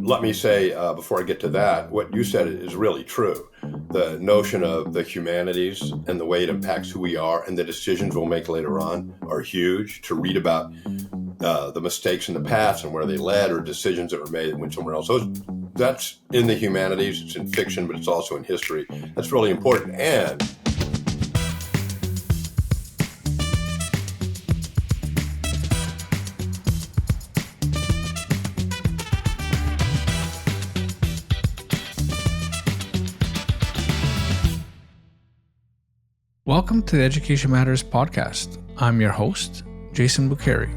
let me say, before I get to that, what you said is really true. The notion of the humanities and the way it impacts who we are and the decisions we'll make later on are huge. To read about the mistakes in the past and where they led, or decisions that were made and went somewhere else. That's in the humanities, it's in fiction, but it's also in history. That's really important. And Welcome to the Education Matters podcast. I'm your host, Jason Bukhari.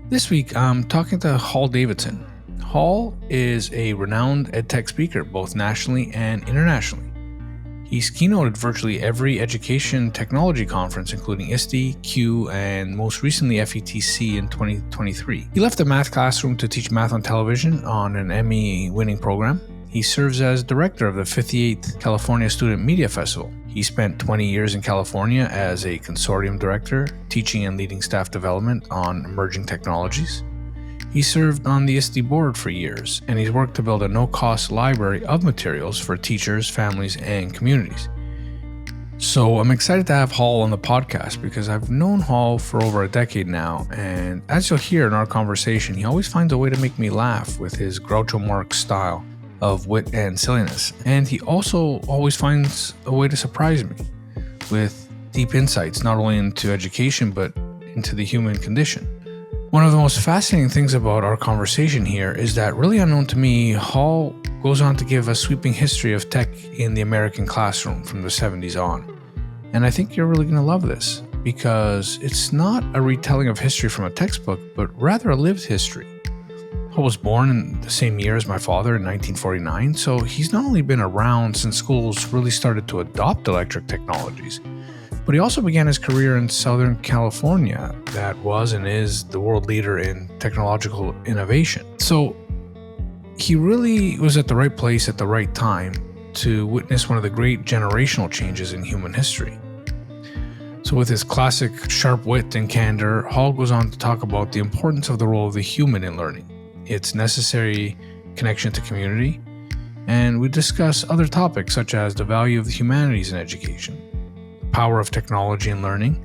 This week, I'm talking to Hall Davidson. Hall is a renowned Edtech speaker, both nationally and internationally. He's keynoted virtually every education technology conference, including ISTE, CUE, and most recently FETC in 2023. He left the math classroom to teach math on television on an Emmy-winning program. He serves as director of the 58th California Student Media Festival. He spent 20 years in California as a consortium director, teaching and leading staff development on emerging technologies. He served on the ISTE board for years, and he's worked to build a no-cost library of materials for teachers, families, and communities. So I'm excited to have Hall on the podcast because I've known Hall for over a decade now, and as you'll hear in our conversation, he always finds a way to make me laugh with his Groucho Marx style of wit and silliness. And he also always finds a way to surprise me with deep insights, not only into education, but into the human condition. One of the most fascinating things about our conversation here is that, really unknown to me, Hall goes on to give a sweeping history of tech in the American classroom from the 70s on. And I think you're really going to love this because it's not a retelling of history from a textbook, but rather a lived history. I was born in the same year as my father in 1949, so he's not only been around since schools really started to adopt electric technologies, but he also began his career in Southern California that was and is the world leader in technological innovation. So he really was at the right place at the right time to witness one of the great generational changes in human history. So with his classic sharp wit and candor, Hall goes on to talk about the importance of the role of the human in learning, its necessary connection to community, and we discuss other topics such as the value of the humanities in education, the power of technology in learning,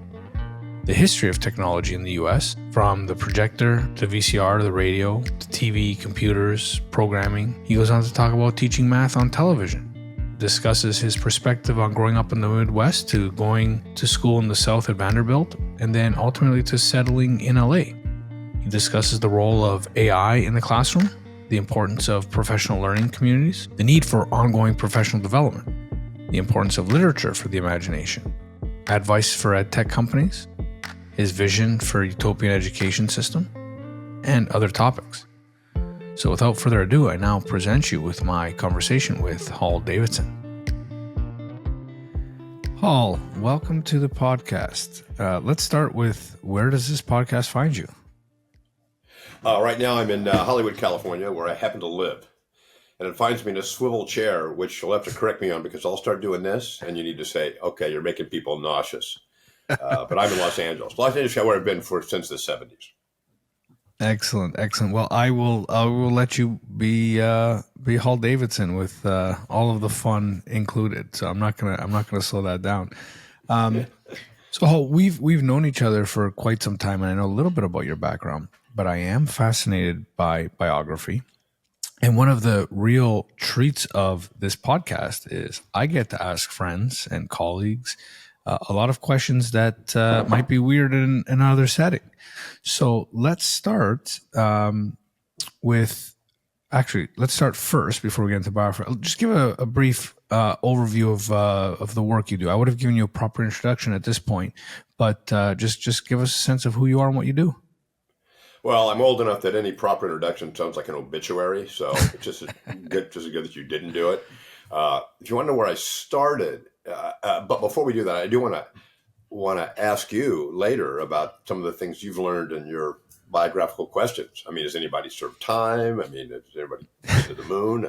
the history of technology in the US, from the projector to VCR to the radio to TV, computers, programming. He goes on to talk about teaching math on television, discusses his perspective on growing up in the Midwest to going to school in the South at Vanderbilt, and then ultimately to settling in LA. He discusses the role of AI in the classroom, the importance of professional learning communities, the need for ongoing professional development, the importance of literature for the imagination, advice for edtech companies, his vision for a utopian education system, and other topics. So without further ado, I now present you with my conversation with Hall Davidson. Hall, welcome to the podcast. Let's start with, where does this podcast find you? Right now I'm in Hollywood, California, where I happen to live. And it finds me in a swivel chair, which you'll have to correct me on because I'll start doing this and you need to say, okay, you're making people nauseous. But I'm in Los Angeles. Los Angeles is where I've been since the 70s. Excellent. Well, I will let you be Hall Davidson with all of the fun included. So I'm not gonna slow that down. So Hall, we've known each other for quite some time, and I know a little bit about your background, but I am fascinated by biography. And one of the real treats of this podcast is I get to ask friends and colleagues a lot of questions that might be weird in another setting. So let's start let's start first before we get into biography. I'll just give a brief overview of the work you do. I would have given you a proper introduction at this point, but just give us a sense of who you are and what you do. Well, I'm old enough that any proper introduction sounds like an obituary, so it's just good that you didn't do it. If you want to know where I started, but before we do that, I do want to ask you later about some of the things you've learned in your biographical questions. I mean, has anybody served time? I mean, has anybody been to the moon?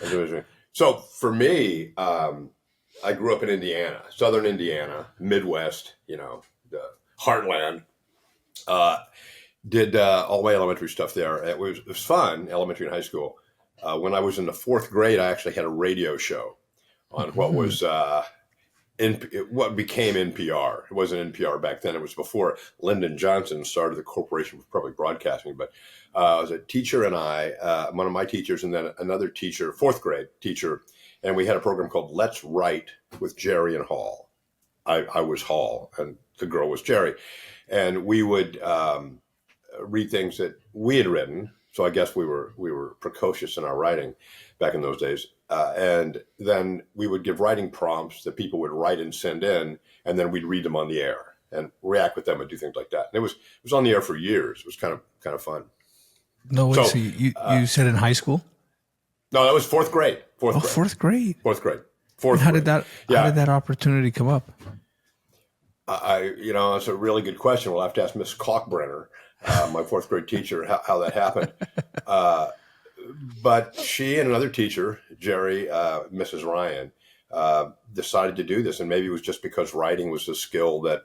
And so for me, I grew up in Indiana, Southern Indiana, Midwest, the heartland. Did all my elementary stuff there. It was fun, elementary and high school. When I was in the fourth grade, I actually had a radio show on what Mhm. was what became NPR. It wasn't NPR back then. It was before Lyndon Johnson started the Corporation for Public Broadcasting. But I was a teacher, and one of my teachers, and then another teacher, fourth grade teacher, and we had a program called Let's Write with Jerry and Hall. I was Hall, and the girl was Jerry, and we would read things that we had written. So I guess we were precocious in our writing back in those days. And then we would give writing prompts that people would write and send in, and then we'd read them on the air and react with them and do things like that. And it was on the air for years. It was kind of fun. No way. So So you said in high school? no, that was fourth grade. Fourth Oh, grade. fourth grade. Fourth grade. And Fourth how grade. did that how Yeah, did that opportunity come up? it's a really good question. We'll have to ask Miss Kalkbrenner, my fourth grade teacher, how that happened. Uh, but she and another teacher, Jerry, Mrs. Ryan, decided to do this, and maybe it was just because writing was a skill that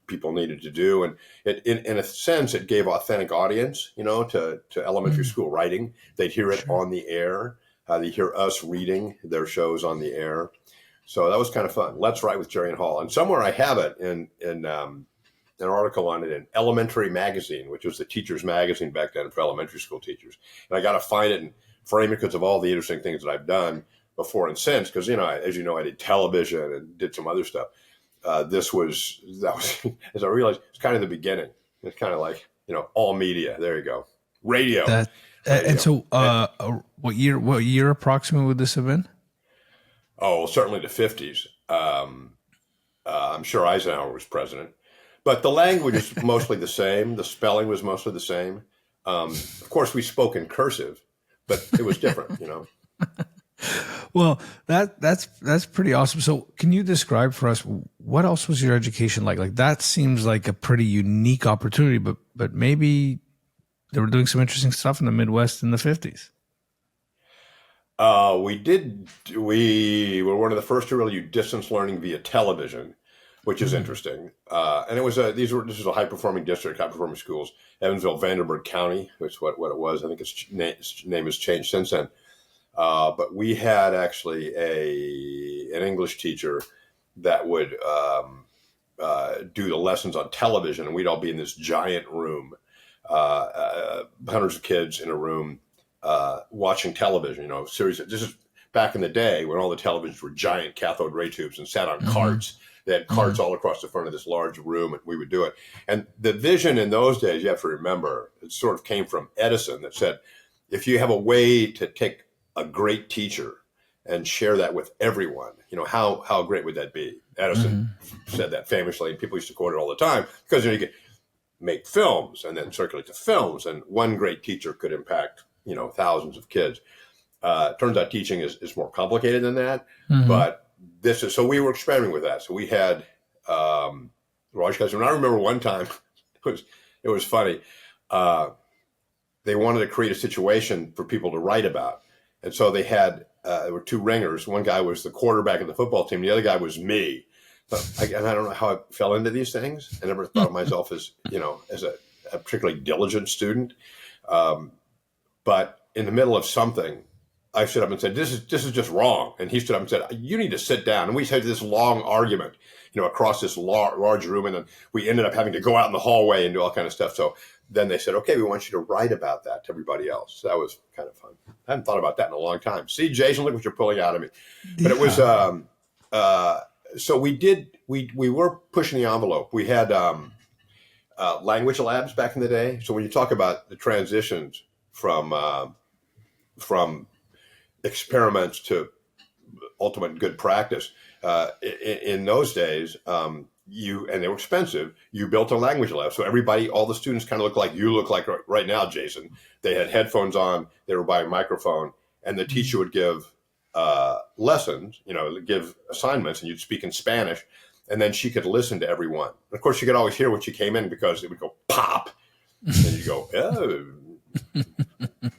people needed to do, and in a sense, it gave authentic audience, to elementary Mm, school writing. They'd hear it sure. on the air. They'd hear us reading their shows on the air. So that was kind of fun. Let's Write with Jerry and Hall, and somewhere I have it in an article on it in Elementary Magazine, which was the teacher's magazine back then for elementary school teachers. And I got to find it and frame it because of all the interesting things that I've done before and since. Because as you know, I did television and did some other stuff. That was as I realized it's kind of the beginning. It's kind of like all media. There you go, radio, That and radio. so And, what year approximately would this have been? oh, certainly the 50s. I'm sure Eisenhower was president, but the language is mostly the same. The spelling was mostly the same. Of course, we spoke in cursive, but it was different. Well, that's pretty awesome. So, can you describe for us what else was your education like? Like that seems like a pretty unique opportunity, but maybe they were doing some interesting stuff in the Midwest in the 50s. We did. We were one of the first to really do distance learning via television, which is Mm, interesting. And it was this was a high performing district, high performing schools. Evansville, Vanderburgh County, which is what it was. I think its name has changed since then. But we had actually an English teacher that would do the lessons on television, and we'd all be in this giant room, hundreds of kids in a room watching television. Series. This is back in the day when all the televisions were giant cathode ray tubes and sat on mhm, carts. They had carts mhm, all across the front of this large room, and we would do it. And the vision in those days, you have to remember, it sort of came from Edison that said, if you have a way to take a great teacher and share that with everyone, how great would that be? Edison mhm, said that famously, and people used to quote it all the time because you could make films and then circulate the films, and one great teacher could impact thousands of kids. Turns out teaching is more complicated than that, mhm. but so we were experimenting with that. So we had Raj Kaiser, and I remember one time it was funny. Uh, they wanted to create a situation for people to write about. And so there were two ringers. One guy was the quarterback of the football team. The other guy was me. And I don't know how I fell into these things. I never thought of myself as a particularly diligent student. Um, but in the middle of something, I stood up and said, "This is just wrong." And he stood up and said, "You need to sit down." And we had this long argument, across this large room, and then we ended up having to go out in the hallway and do all kind of stuff. So then they said, "Okay, we want you to write about that to everybody else." So that was kind of fun. I haven't thought about that in a long time. See, Jason, look what you're pulling out of me. But it was Yeah. so we were pushing the envelope. We had language labs back in the day. So when you talk about the transitions from experiments to ultimate good practice. In those days, and they were expensive. You built a language lab, so all the students kind of look like you look like right now, Jason. They had headphones on. They were by a microphone, and the Mhm. teacher would give lessons. Give assignments, and you'd speak in Spanish, and then she could listen to everyone. Of course, she could always hear when she came in because it would go pop, and you go, "Oh,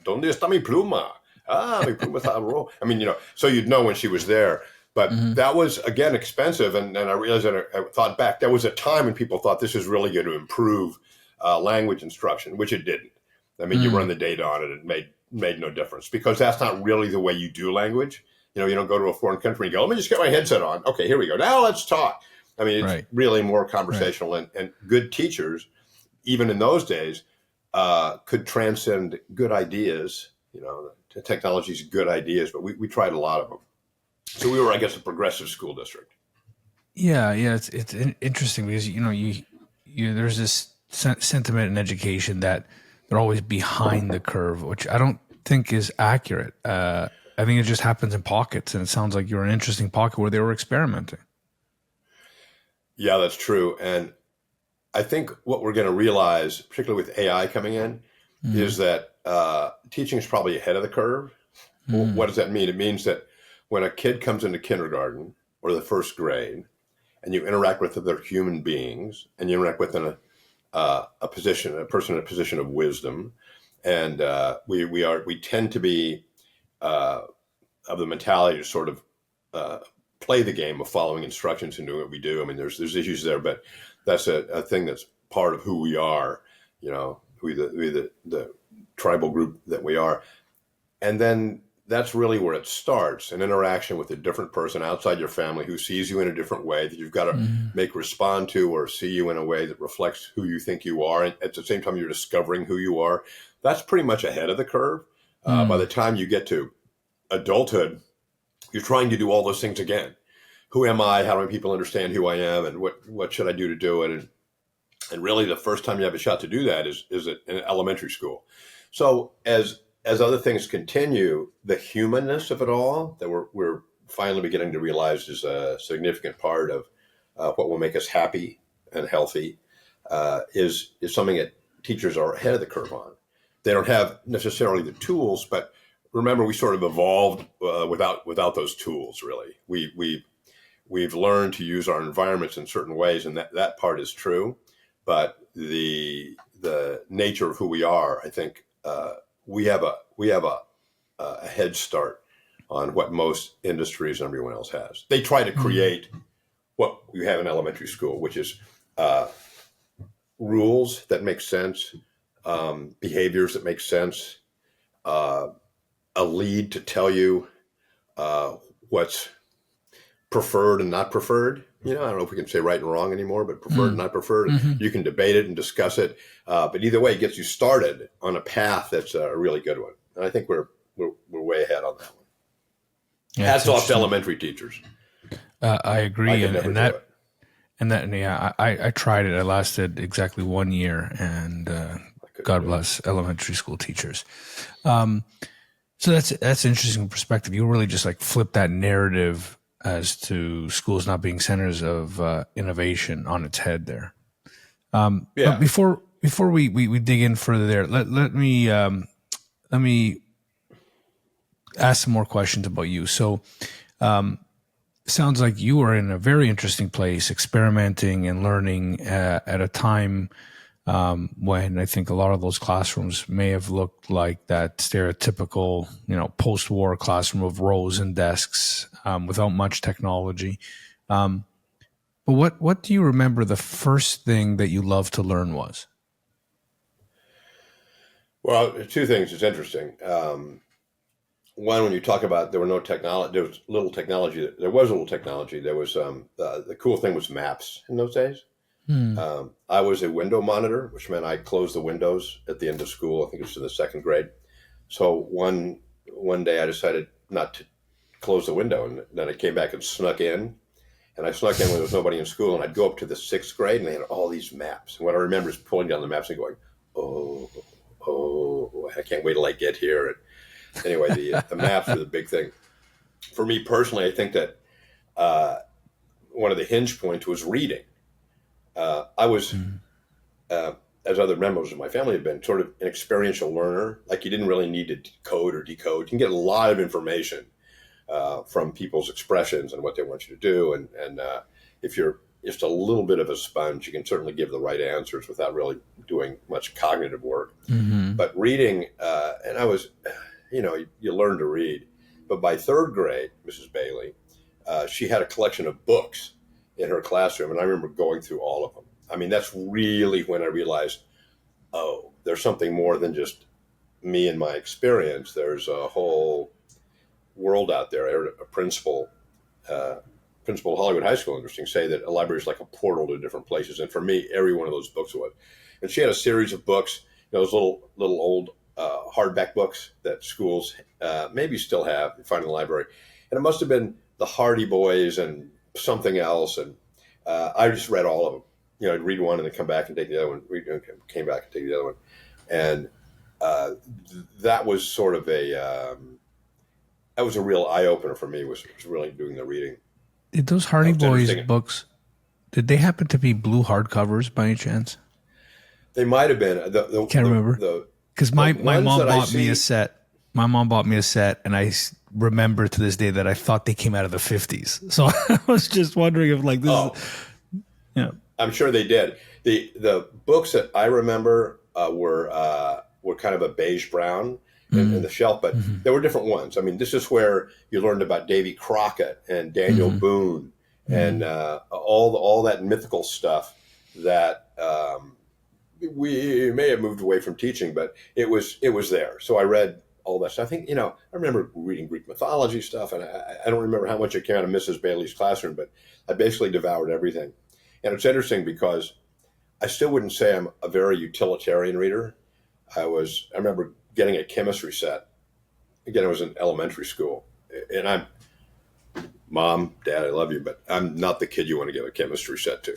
¿dónde está mi pluma? Ah, mi pluma está rojo." I mean, so you'd know when she was there. But Mhm. that was, again, expensive. And I realized that I thought back, there was a time when people thought this is really going to improve language instruction, which it didn't. I mean, you run the data on it, it made no difference, because that's not really the way you do language. You don't go to a foreign country and go, let me just get my headset on. Okay, here we go. Now let's talk. I mean, it's really more conversational, and good teachers, even in those days, could transcend good ideas. Technology's good ideas, but we tried a lot of them. So we were, I guess, a progressive school district. Yeah, it's interesting because you there's this sentiment in education that they're always behind the curve, which I don't think is accurate. I think it just happens in pockets, and it sounds like you're an interesting pocket where they were experimenting. Yeah, that's true. And I think what we're going to realize, particularly with AI coming in, is that teaching is probably ahead of the curve. Well, what does that mean? It means that when a kid comes into kindergarten or the first grade, and you interact with other human beings, and you interact with a person in a position of wisdom, and we tend to be of the mentality to sort of play the game of following instructions and doing what we do. I mean, there's issues there, but that's a thing that's part of who we are. The tribal group that we are, and then that's really where it starts, an interaction with a different person outside your family who sees you in a different way that you've got to make respond to, or see you in a way that reflects who you think you are. And at the same time, you're discovering who you are. That's pretty much ahead of the curve. By the time you get to adulthood, you're trying to do all those things again. Who am I? How do people understand who I am? And what should I do to do it? And really the first time you have a shot to do that is in elementary school. So as other things continue, the humanness of it all that we're finally beginning to realize is a significant part of what will make us happy and healthy is something that teachers are ahead of the curve on. They don't have necessarily the tools, but remember, we sort of evolved without those tools. Really, we've learned to use our environments in certain ways, and that part is true. But the nature of who we are, I think, we have a head start on what most industries and everyone else has. They try to create what you have in elementary school, which is rules that make sense, behaviors that make sense, a lead to tell you what's preferred and not preferred. I don't know if we can say right and wrong anymore, but preferred and not preferred. You can debate it and discuss it. But either way, it gets you started on a path that's a really good one. And I think we're way ahead on that one. Yeah, hats off to elementary teachers. I agree. I tried it. I lasted exactly 1 year, and God bless elementary school teachers. So that's an interesting perspective. You really just flip that narrative as to schools not being centers of innovation on its head there. But before we dig in further there, let me ask some more questions about you. So sounds like you are in a very interesting place, experimenting and learning at a time when I think a lot of those classrooms may have looked like that stereotypical, post-war classroom of rows and desks without much technology. But what do you remember the first thing that you loved to learn was? Well, two things is interesting. One, when you talk about there was little technology. There was a little technology. There was the cool thing was maps in those days. I was a window monitor, which meant I closed the windows at the end of school. I think it was in the second grade. So one day I decided not to close the window, and then I came back and snuck in. And I snuck in when there was nobody in school, and I'd go up to the sixth grade, and they had all these maps. And what I remember is pulling down the maps and going, oh, I can't wait till I get here. And anyway, the maps were the big thing. For me personally, I think that one of the hinge points was reading. I was, as other members of my family have been, sort of an experiential learner. Like, you didn't really need to code or decode. You can get a lot of information from people's expressions and what they want you to do. And if you're just a little bit of a sponge, you can certainly give the right answers without really doing much cognitive work. But reading, and I was, you learn to read. But by third grade, Mrs. Bailey, she had a collection of books in her classroom, and I remember going through all of them. I mean, that's really when I realized oh, there's something more than just me and my experience. There's a whole world out there. I heard a uh, principal of Hollywood High School, interesting, say that a library is like a portal to different places. And for me, every one of those books was. And she had a series of books, those little old hardback books that schools maybe still have, you find in the library. And it must have been the Hardy Boys and something else. And I just read all of them. I'd read one and then come back and take the other one. Came back and take the other one. And that was sort of that was a real eye opener for me. Was really doing the reading. Did those Hardy Boys books? Did they happen to be blue hardcovers by any chance? They might have been. Can't remember. Because my mom bought me a set. My mom bought me a set, and I remember to this day that I thought they came out of the 50s. So I was just wondering if like this. Is, I'm sure they did. The books that I remember were kind of a beige brown in the shelf, but there were different ones. I mean, this is where you learned about Davy Crockett and Daniel Boone and all that mythical stuff that we may have moved away from teaching, but it was there. So I read all that stuff. I think, I remember reading Greek mythology stuff, and I don't remember how much it came out of Mrs. Bailey's classroom, but I basically devoured everything. And it's interesting because I still wouldn't say I'm a very utilitarian reader. I remember getting a chemistry set. Again, I was in elementary school, and Mom, Dad, I love you, but I'm not the kid you want to give a chemistry set to.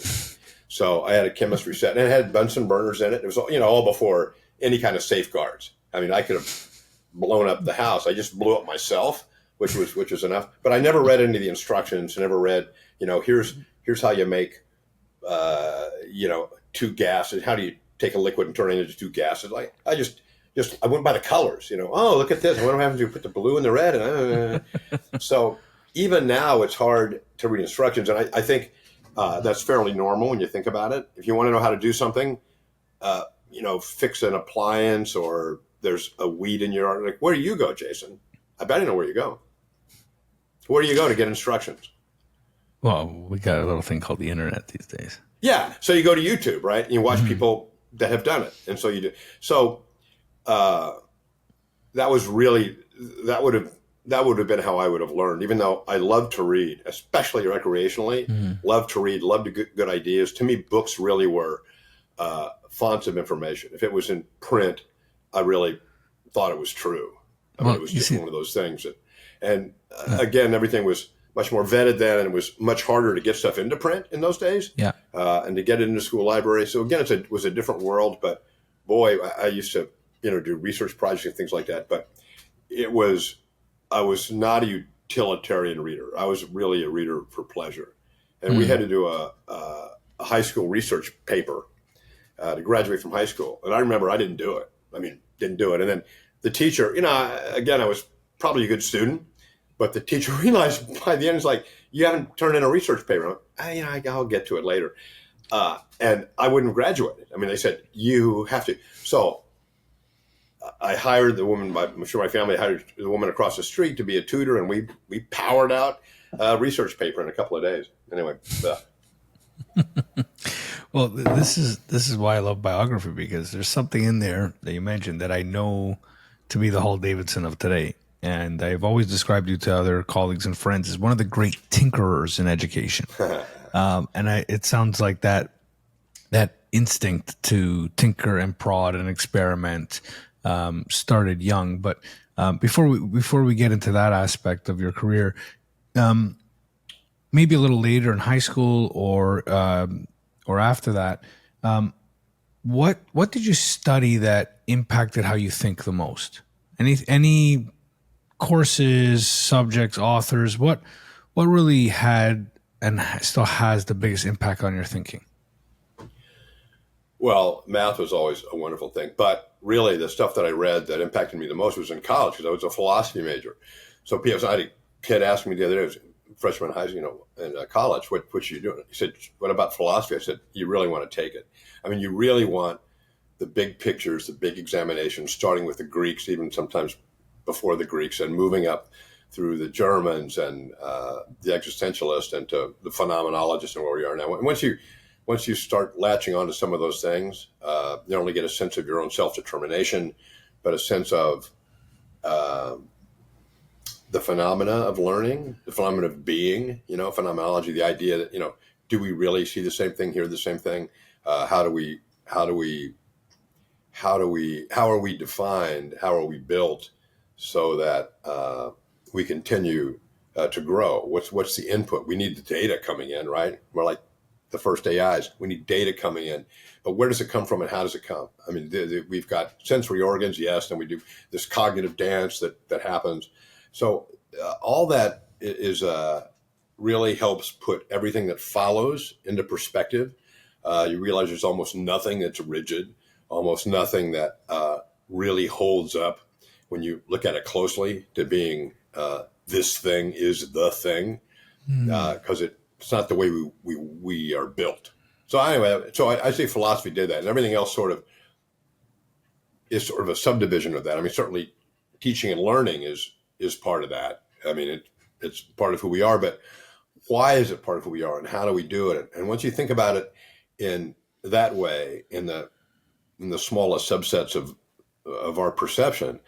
So I had a chemistry set, and it had Bunsen burners in it. It was, all before any kind of safeguards. I mean, I could have blown up the house. I just blew up myself, which was enough. But I never read any of the instructions. Never read, here's how you make, two gases. How do you take a liquid and turn it into two gases? Like I went by the colors. Oh, look at this. What happens if you put the blue and the red? And so even now, it's hard to read instructions, and I think. That's fairly normal when you think about it. If you want to know how to do something, fix an appliance or there's a weed in your yard, like, where do you go, Jason? I bet I know where you go. Where do you go to get instructions? Well, we got a little thing called the internet these days. Yeah. So you go to YouTube, right? And you watch people that have done it. And so you do. So that would have been how I would have learned, even though I love to read, especially recreationally, love to read, love to get good ideas. To me, books really were fonts of information. If it was in print, I really thought it was true. I mean, it was just one of those things. Again, everything was much more vetted then, and it was much harder to get stuff into print in those days. Yeah. And to get it into school library. So again, it was a different world, but boy, I used to, do research projects and things like that. But I was not a utilitarian reader. I was really a reader for pleasure. And we had to do a high school research paper to graduate from high school. And I remember I didn't do it. Didn't do it. And then the teacher, again, I was probably a good student, but the teacher realized by the end, it's like, you haven't turned in a research paper. I'll get to it later. And I wouldn't have graduated. They said, you have to. So I hired the woman, I'm sure my family hired the woman across the street to be a tutor, and we powered out a research paper in a couple of days. Anyway. Well, this is why I love biography, because there's something in there that you mentioned that I know to be the Hall Davidson of today. And I've always described you to other colleagues and friends as one of the great tinkerers in education. It sounds like that instinct to tinker and prod and experiment started young. But before we get into that aspect of your career, maybe a little later in high school or after that, what did you study that impacted how you think the most? Any courses, subjects, authors? What really had and still has the biggest impact on your thinking? Well, math was always a wonderful thing, but really the stuff that I read that impacted me the most was in college, because I was a philosophy major. So I had a kid ask me the other day, I was a freshman in high school, in college, what are you doing? He said, what about philosophy? I said, you really want to take it. You really want the big pictures, the big examinations, starting with the Greeks, even sometimes before the Greeks, and moving up through the Germans and the existentialists and to the phenomenologists and where we are now. And once you once you start latching onto some of those things, you not only get a sense of your own self-determination, but a sense of the phenomena of learning, the phenomena of being, phenomenology, the idea that, do we really see the same thing, hear the same thing? How are we defined? How are we built so that we continue to grow? What's the input? We need the data coming in, right? We're like the first AIs. We need data coming in, but where does it come from and how does it come? I mean, we've got sensory organs, yes, and we do this cognitive dance that happens. So all that is really helps put everything that follows into perspective. You realize there's almost nothing that's rigid, almost nothing that really holds up when you look at it closely to being this thing is the thing, because it's not the way we are built. So anyway, I say philosophy did that, and everything else is sort of a subdivision of that. I mean, certainly teaching and learning is part of that. I mean, it's part of who we are, but why is it part of who we are, and how do we do it? And once you think about it in that way, in the smallest subsets of our perception,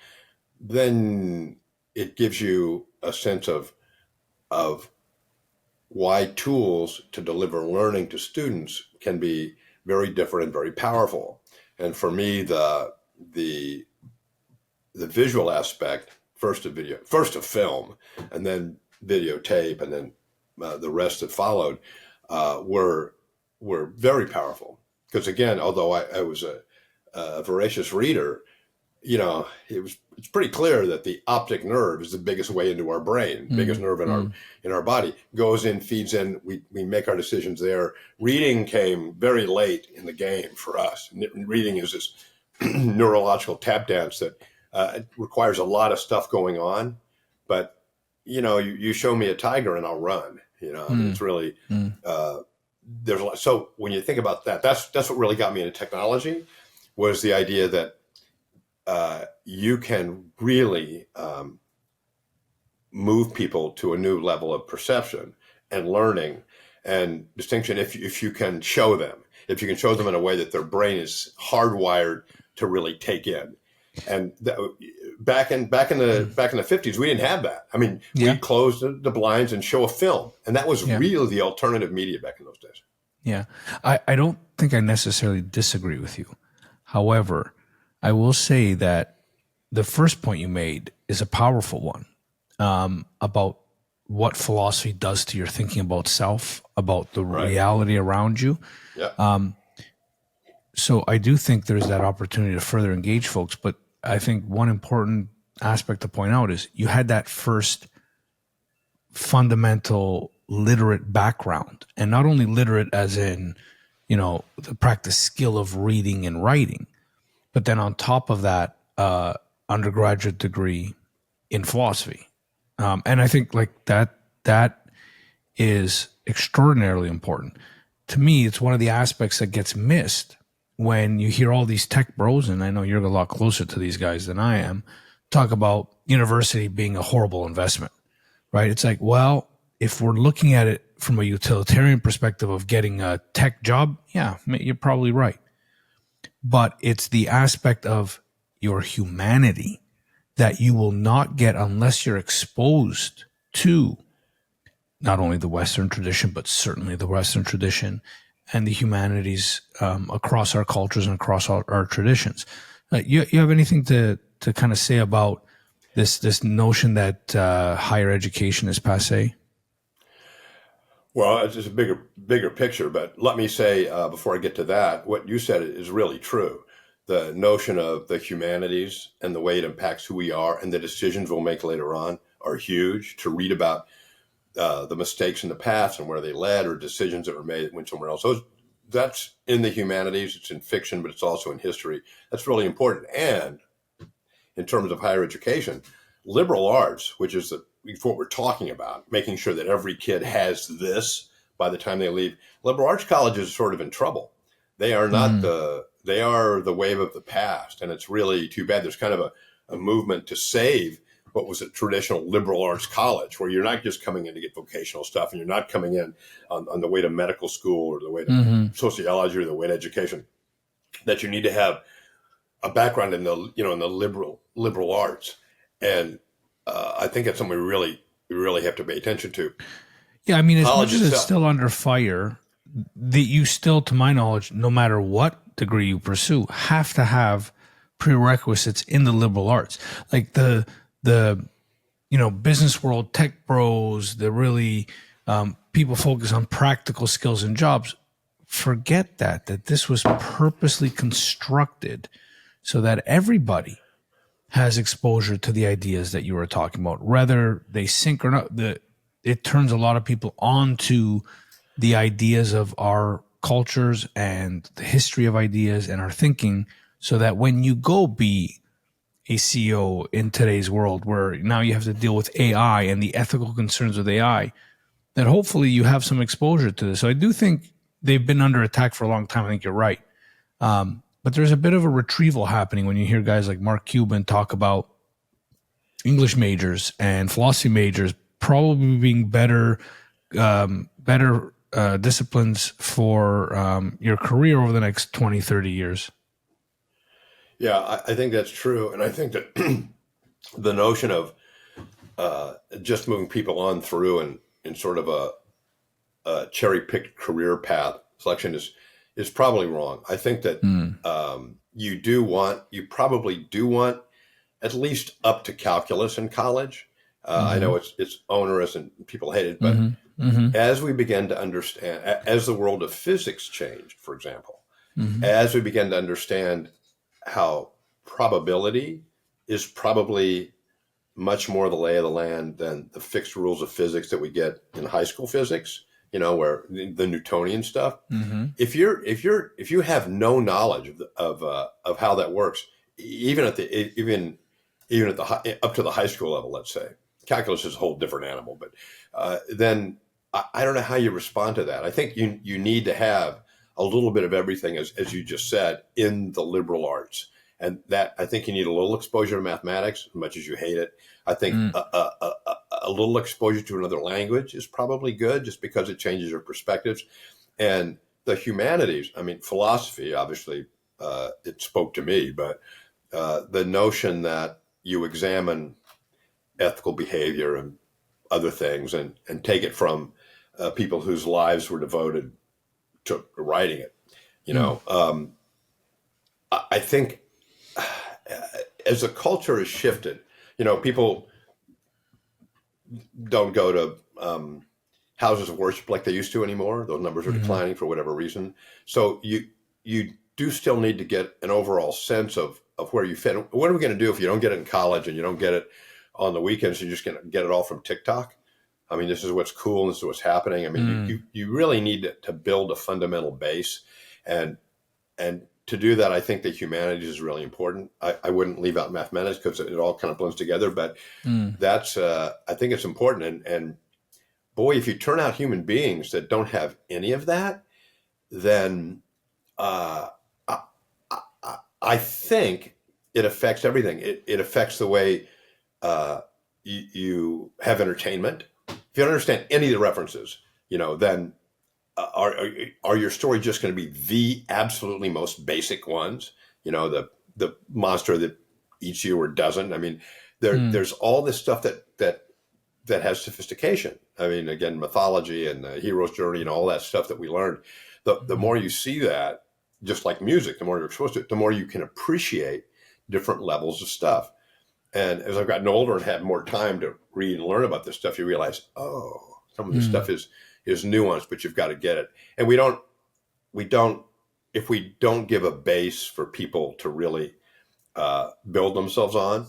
then it gives you a sense of why tools to deliver learning to students can be very different and very powerful. And for me, the visual aspect, first of film, and then videotape, and then the rest that followed, were very powerful. Because again, although I was a voracious reader, it's pretty clear that the optic nerve is the biggest way into our brain, biggest nerve in our body. Goes in, feeds in, we make our decisions there. Reading came very late in the game for us. Reading is this neurological tap dance that requires a lot of stuff going on. But, you show me a tiger and I'll run. I mean, it's really, there's a lot. So when you think about that, that's what really got me into technology, was the idea that you can really move people to a new level of perception and learning and distinction if you can show them, in a way that their brain is hardwired to really take in. And back in the 50s, we didn't have that. I mean, we'd close the blinds and show a film, and that was really the alternative media back in those days. Yeah, I don't think I necessarily disagree with you. However, I will say that the first point you made is a powerful one, about what philosophy does to your thinking about self, about the reality around you. Yeah. So I do think there's that opportunity to further engage folks. But I think one important aspect to point out is you had that first fundamental literate background, and not only literate as in, the practice skill of reading and writing, but then on top of that, undergraduate degree in philosophy. And I think like that is extraordinarily important. To me, it's one of the aspects that gets missed when you hear all these tech bros, and I know you're a lot closer to these guys than I am, talk about university being a horrible investment, right? It's like, well, if we're looking at it from a utilitarian perspective of getting a tech job, yeah, you're probably right. But it's the aspect of your humanity that you will not get unless you're exposed to not only the Western tradition, but certainly the Western tradition and the humanities across our cultures and across our traditions. You have anything to kind of say about this notion that higher education is passé? Well, it's just a bigger picture, but let me say before I get to that, what you said is really true. The notion of the humanities and the way it impacts who we are and the decisions we'll make later on are huge. To read about the mistakes in the past and where they led, or decisions that were made that went somewhere else. That's in the humanities, it's in fiction, but it's also in history. That's really important. And in terms of higher education, liberal arts, which is what we're talking about, making sure that every kid has this by the time they leave. Liberal arts colleges are sort of in trouble. They are not they are the wave of the past, and it's really too bad. There's kind of a movement to save what was it, traditional liberal arts college, where you're not just coming in to get vocational stuff, and you're not coming in on the way to medical school or the way to sociology or the way to education, that you need to have a background in the liberal arts. And I think that's something we really have to pay attention to. Yeah, I mean, as College much as it's itself. still under fire, that you still, to my knowledge, no matter what degree you pursue, have to have prerequisites in the liberal arts, like the business world, tech bros, the really people focus on practical skills and jobs. Forget that this was purposely constructed so that everybody has exposure to the ideas that you were talking about, whether they sink or not. It turns a lot of people onto the ideas of our cultures and the history of ideas and our thinking, so that when you go be a CEO in today's world, where now you have to deal with AI and the ethical concerns with AI, that hopefully you have some exposure to this. So I do think they've been under attack for a long time. I think you're right. But there's a bit of a retrieval happening when you hear guys like Mark Cuban talk about English majors and philosophy majors probably being better disciplines for your career over the next 20, 30 years. Yeah, I think that's true. And I think that the notion of just moving people on through in sort of a cherry-picked career path selection is probably wrong. I think that you probably do want at least up to calculus in college. I know it's onerous and people hate it, but as we begin to understand, as the world of physics changed, for example, as we begin to understand how probability is probably much more the lay of the land than the fixed rules of physics that we get in high school physics, where the Newtonian stuff. If you have no knowledge of how that works, even at the up to the high school level, let's say, calculus is a whole different animal, but then I don't know how you respond to that. I think you need to have a little bit of everything, as you just said, in the liberal arts. And that, I think you need a little exposure to mathematics, as much as you hate it. I think a little exposure to another language is probably good, just because it changes your perspectives. And the humanities, I mean, philosophy, obviously, it spoke to me, but the notion that you examine ethical behavior and other things and take it from people whose lives were devoted to writing it, I think as the culture has shifted, people don't go to houses of worship like they used to anymore. Those numbers are declining for whatever reason. So you do still need to get an overall sense of where you fit. What are we going to do if you don't get it in college and you don't get it on the weekends? You're just going to get it all from TikTok. I mean, this is what's cool and this is what's happening. I mean, you really need to build a fundamental base, and to do that, I think the humanities is really important. I wouldn't leave out mathematics because it all kind of blends together, but that's I think it's important. And boy, if you turn out human beings that don't have any of that, then I think it affects everything. It affects the way you have entertainment. If you don't understand any of the references, then are your story just going to be the absolutely most basic ones? The monster that eats you or doesn't. I mean, there's all this stuff that has sophistication. I mean, again, mythology and the hero's journey and all that stuff that we learned. The more you see that, just like music, the more you're exposed to it, the more you can appreciate different levels of stuff. And as I've gotten older and had more time to read and learn about this stuff, you realize, some of this stuff is nuanced, but you've got to get it. And if we don't give a base for people to really build themselves on,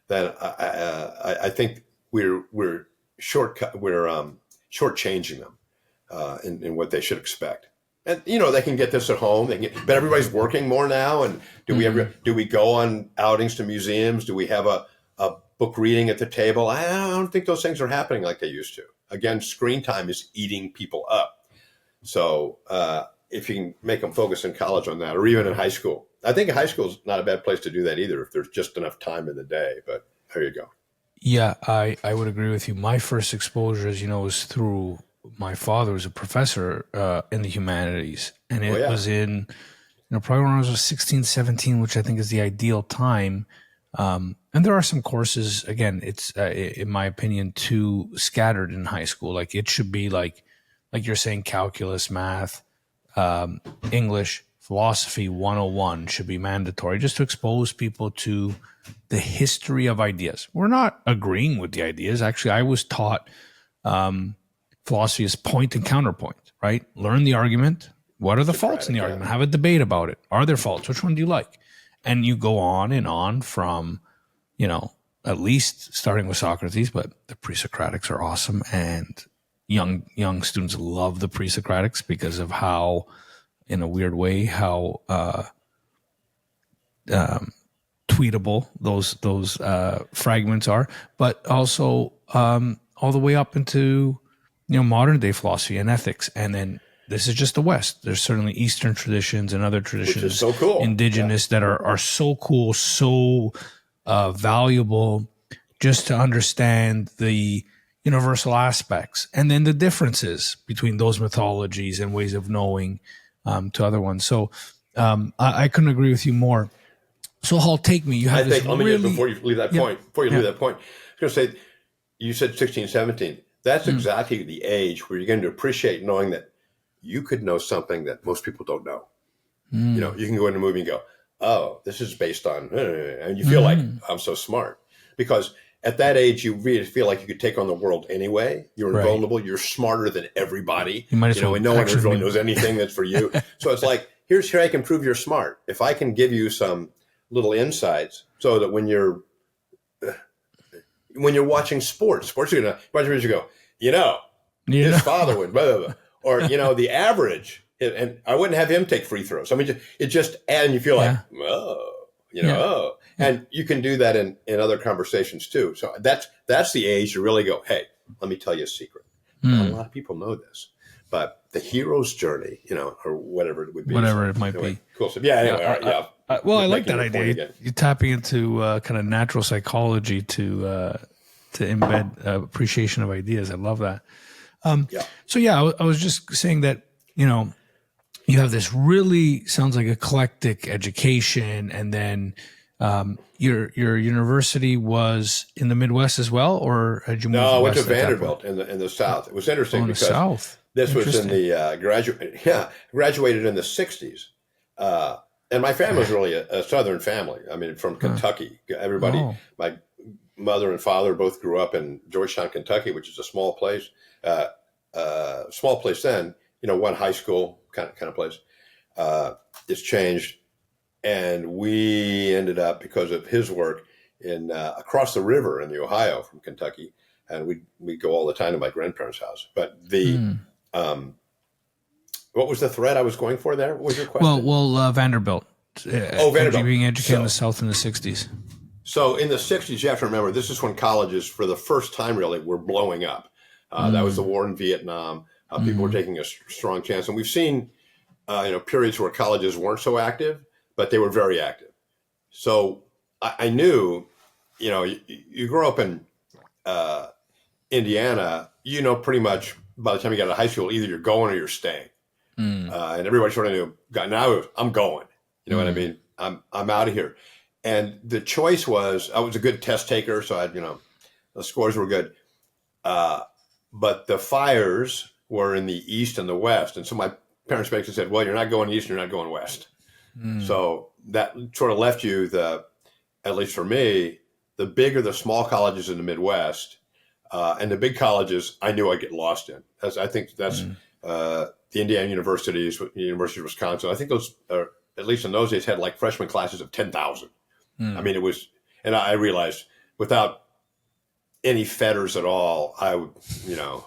then I think we're shortchanging them in what they should expect. And they can get this at home. But everybody's working more now. And do we go on outings to museums? Do we have a book reading at the table? I don't think those things are happening like they used to. Again, screen time is eating people up. So if you can make them focus in college on that, or even in high school, I think high school is not a bad place to do that either, if there's just enough time in the day. But there you go. Yeah, I would agree with you. My first exposure, as you know, was through my father, was a professor in the humanities. And Oh it yeah, was in, probably when I was 16, 17, which I think is the ideal time. And there are some courses, again, it's, in my opinion, too scattered in high school. Like it should be like you're saying, calculus, math, English, philosophy 101 should be mandatory just to expose people to the history of ideas. We're not agreeing with the ideas. Actually, I was taught philosophy is point and counterpoint, right? Learn the argument. What are the faults in Socratic. the Yeah, argument? Have a debate about it. Are there faults? Which one do you like? And you go on and on from, at least starting with Socrates, but the pre-Socratics are awesome. And young students love the pre-Socratics because of how, in a weird way, how tweetable those fragments are, but also all the way up into modern day philosophy and ethics. And then this is just the West. There's certainly Eastern traditions and other which is traditions, so cool. Yeah, indigenous, that are so cool, so valuable, just to understand the universal aspects and then the differences between those mythologies and ways of knowing to other ones. So I couldn't agree with you more. So Hall, take me. You I have this think. Let me just really, before you leave that yeah, point. Before you yeah. leave that point, I was going to say, you said 16, 17. That's Mm, exactly the age where you're going to appreciate knowing that you could know something that most people don't know. mm, You can go into a movie and go, "Oh, this is based on," and you feel like mm. I'm so smart because at that age you really feel like you could take on the world anyway. You're Right. invulnerable. You're smarter than everybody. You might as well And no one really actually knows anything that's for you. So it's like, here I can prove you're smart. If I can give you some little insights, so that when you're watching sports, you're gonna watch you go, you know, be, his father would, blah, blah, blah. Or, the average, and I wouldn't have him take free throws. I mean, it just, and you feel like, yeah, oh, yeah, oh. yeah. And you can do that in other conversations too. So that's the age to really go, hey, let me tell you a secret. Not a Mm, lot of people know this, but the hero's journey, or whatever it would be. whatever So it might anyway, be. cool. So yeah, Yeah. anyway, all right, yeah. Well, I like Making that your point idea. again. You're tapping into kind of natural psychology to embed appreciation of ideas. I love that. Yeah. So yeah, I was just saying that you have this really sounds like eclectic education, and then your university was in the Midwest as well, or had you moved No, I went to west at that point? Vanderbilt in the South. It was Oh, interesting in the because South. this was in Interesting. the graduated in the 60s. And my family was really a Southern family. I mean, from Huh. Kentucky. Everybody, Oh. my mother and father both grew up in Georgetown, Kentucky, which is a small place. Small place then, one high school kind of place. It's changed. And we ended up, because of his work, in across the river in the Ohio from Kentucky. And we'd go all the time to my grandparents' house. But Hmm. um, what was the thread I was going for there? What was your Well, question? well, Vanderbilt. Oh, Vanderbilt. Being educated in the So, South in the '60s. so in the 60s, you have to remember, this is when colleges, for the first time, really, were blowing up. That was the Mm, war in Vietnam. People were mm, taking a strong chance. And we've seen, periods where colleges weren't so active, but they were very active. So I knew, you grow up in uh, Indiana, pretty much by the time you got to high school, either you're going or you're staying. mm, And everybody sort of knew, now I'm going. You know what I mm, mean? I'm out of here. And the choice was, I was a good test taker, so the scores were good. Uh, but the fires were in the east and the west, and so my parents basically said, "Well, you're not going east, and you're not going west." mm, So that sort of left you at least for me, the big or the small colleges in the Midwest, and the big colleges I knew I'd get lost in. I think that's mm, the Indiana universities, University of Wisconsin. I think those are, at least in those days, had like freshman classes of 10,000. I mm. mean, it was, and I realized without any fetters at all, I would,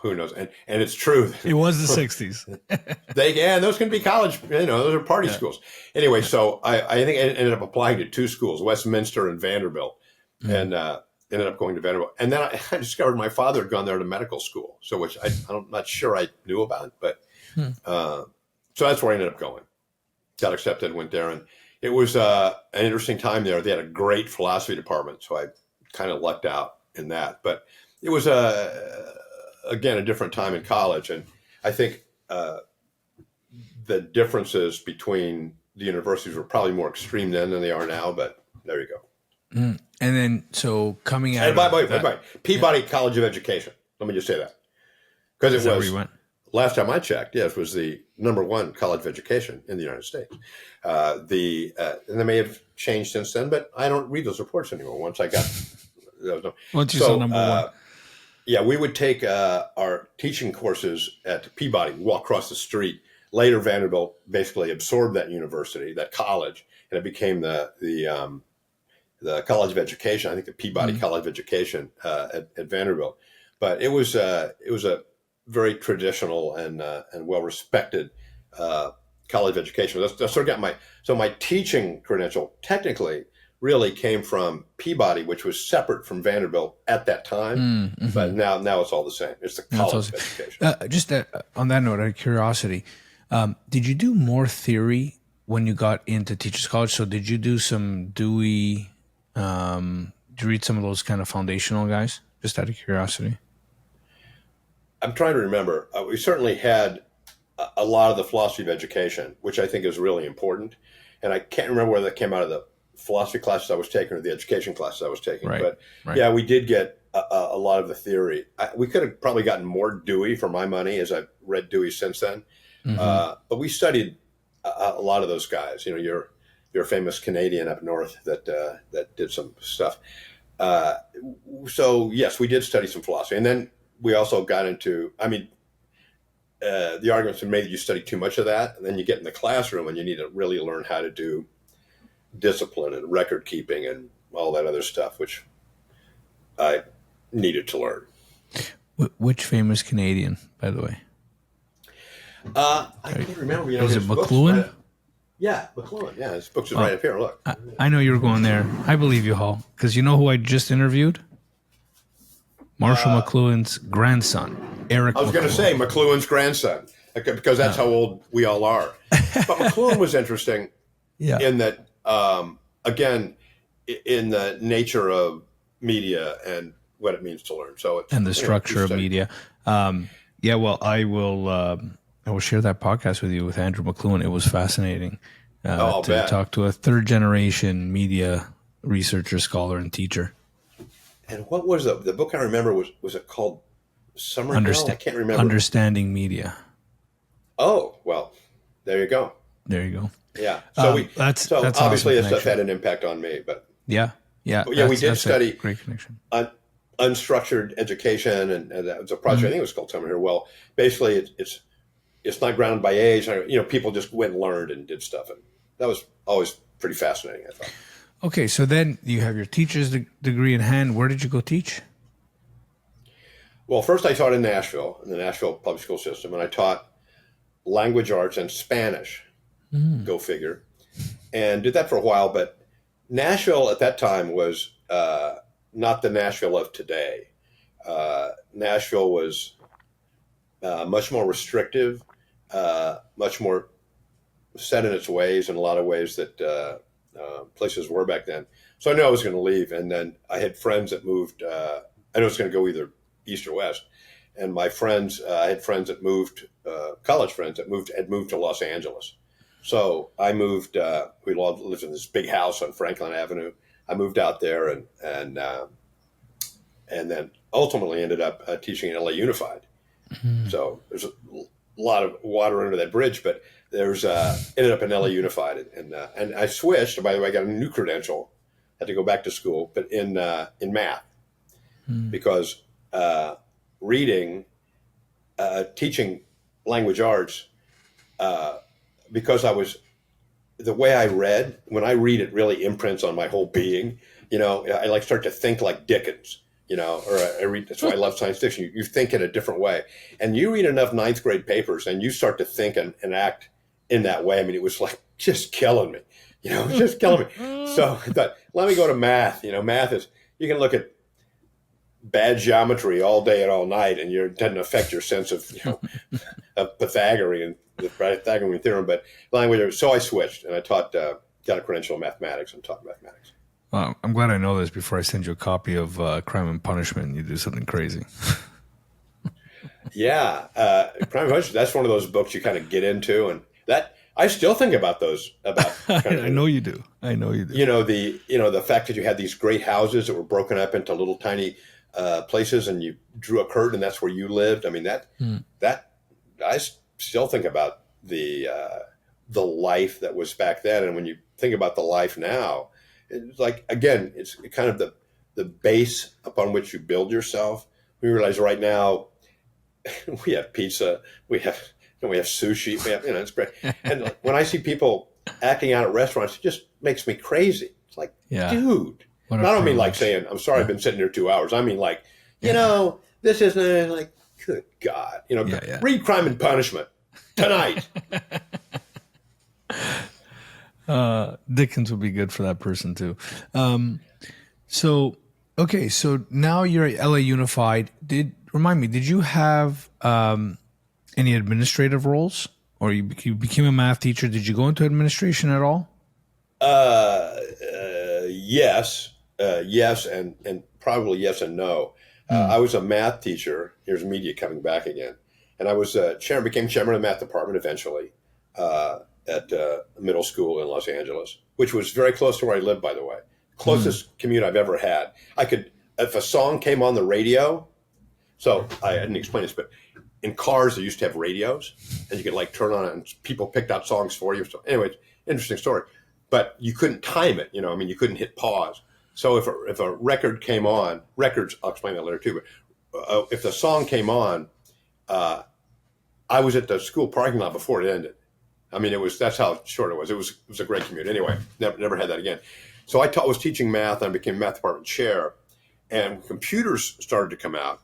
who knows? And it's true. It was the '60s. Those can be college, those are party Yeah. schools. Anyway, Yeah. so I think I ended up applying to two schools, Westminster and Vanderbilt, Mm, and ended up going to Vanderbilt. And then I discovered my father had gone there to medical school, so which I'm not sure I knew about, but mm, uh, so that's where I ended up going. Got accepted, went there, and it was an interesting time there. They had a great philosophy department, so I kind of lucked out. in that. But it was again, a different time in college. And I think the differences between the universities were probably more extreme then than they are now, but there you go. And then, so coming out And by of the way, Peabody College of Education. Let me just say that. Because is it that where was, you went? last time I checked, yes, was the #1 college of education in the United States. And they may have changed since then, but I don't read those reports anymore. Once I got, Once you saw #1. Yeah, we would take our teaching courses at Peabody, walk across the street. Later, Vanderbilt basically absorbed that university, that college, and it became the College of Education. I think the Peabody College of Education at Vanderbilt. But it was a very traditional and well respected college of education. That's sort of got my teaching credential technically really came from Peabody, which was separate from Vanderbilt at that time. But now it's all the same. It's the college of education. Just on that note, out of curiosity, did you do more theory when you got into Teachers College? So did you do some Dewey? Did you read some of those kind of foundational guys? Just out of curiosity. I'm trying to remember. We certainly had a lot of the philosophy of education, which I think is really important. And I can't remember whether that came out of the philosophy classes I was taking or the education classes I was taking. Right, but right. Yeah, we did get a lot of the theory. We could have probably gotten more Dewey for my money as I've read Dewey since then. But we studied a lot of those guys. You know, you're a famous Canadian up north that did some stuff. So yes, we did study some philosophy, and then we also got into. I mean, the arguments have made that you study too much of that, and then you get in the classroom and you need to really learn how to do discipline and record keeping and all that other stuff, which I needed to learn. Which famous Canadian, by the way? I can't remember. You know, is it McLuhan? Yeah, McLuhan. Yeah, his books are right up here. Look, I know you were going there. I believe you, Hall, because you know who I just interviewed? Marshall McLuhan's grandson, Eric. I was going to say McLuhan's grandson, because that's how old we all are. But McLuhan was interesting in that, again, in the nature of media and what it means to learn. So and the structure of media. Well, I will share that podcast with you with Andrew McLuhan. It was fascinating to talk to a third generation media researcher, scholar, and teacher. And what was the book I remember was it called Summerhill? I can't remember. Understanding Media. Oh, well, there you go. There you go. Yeah. So that's obviously awesome this stuff had an impact on me, but yeah. We did study great connection. Unstructured education, and that was a project. I think it was called Summerhill. Well, basically it's not grounded by age. You know, people just went and learned and did stuff, and that was always pretty fascinating, I thought. Okay, so then you have your teacher's degree in hand. Where did you go teach? Well, first I taught in Nashville, in the Nashville public school system, and I taught language arts and Spanish. Go figure. And did that for a while, but Nashville at that time was not the Nashville of today. Nashville was much more restrictive, much more set in its ways in a lot of ways that places were back then. So I knew I was going to leave, and then I had friends that moved. I knew I was going to go either east or west, and my friends, I had friends that moved, college friends that had moved to Los Angeles. So I moved. We all lived in this big house on Franklin Avenue. I moved out there, and then ultimately ended up teaching at LA Unified. So there's a lot of water under that bridge, but there's ended up in LA Unified, and I switched. By the way, I got a new credential. Had to go back to school, but in math, because reading, teaching language arts, because the way I read, when I read, it really imprints on my whole being. You know, I start to think like Dickens. You know, or I read. That's why I love science fiction. You think in a different way, and you read enough ninth grade papers, and you start to think and act in that way. I mean, it was like just killing me. You know, just killing me. So I thought, let me go to math. You know, math is, you can look at bad geometry all day and all night, and it doesn't affect your sense of, of Pythagorean, the Pythagorean theorem. But language. So I switched, and I taught, got a credential in mathematics and taught mathematics. Well, I'm glad I know this before I send you a copy of Crime and Punishment and you do something crazy. Yeah, Crime and Punishment. That's one of those books you kind of get into, and that I still think about those about kind I of know you do. I know you do. the fact that you had these great houses that were broken up into little tiny places, and you drew a curtain, and that's where you lived. I mean that I still think about the life that was back then, and when you think about the life now, it's like again, it's kind of the base upon which you build yourself. We realize right now we have pizza, we have sushi, we have it's great. And like, when I see people acting out at restaurants, it just makes me crazy. It's like, Yeah. dude. What And a I don't mean like privilege. saying, I'm sorry, I've been sitting here 2 hours. I mean like, Yeah. this isn't like, good God, Yeah. read Crime and Punishment tonight. Dickens would be good for that person too. So okay, so now you're at LA Unified. Remind me, did you have any administrative roles, or you became a math teacher? Did you go into administration at all? Yes, and probably yes and no. I was a math teacher. Here's media coming back again, and I was became chairman of the math department eventually at middle school in Los Angeles, which was very close to where I lived, by the way. Closest commute I've ever had. I could, if a song came on the radio. So I didn't explain this, but in cars they used to have radios, and you could like turn on it, and people picked out songs for you. So anyway, interesting story. But you couldn't time it, I mean, you couldn't hit pause. So if a record came on, records, I'll explain that later too. But if the song came on, I was at the school parking lot before it ended. I mean, that's how short it was. It was a great commute. Anyway, never had that again. So I was teaching math, and I became math department chair, and computers started to come out.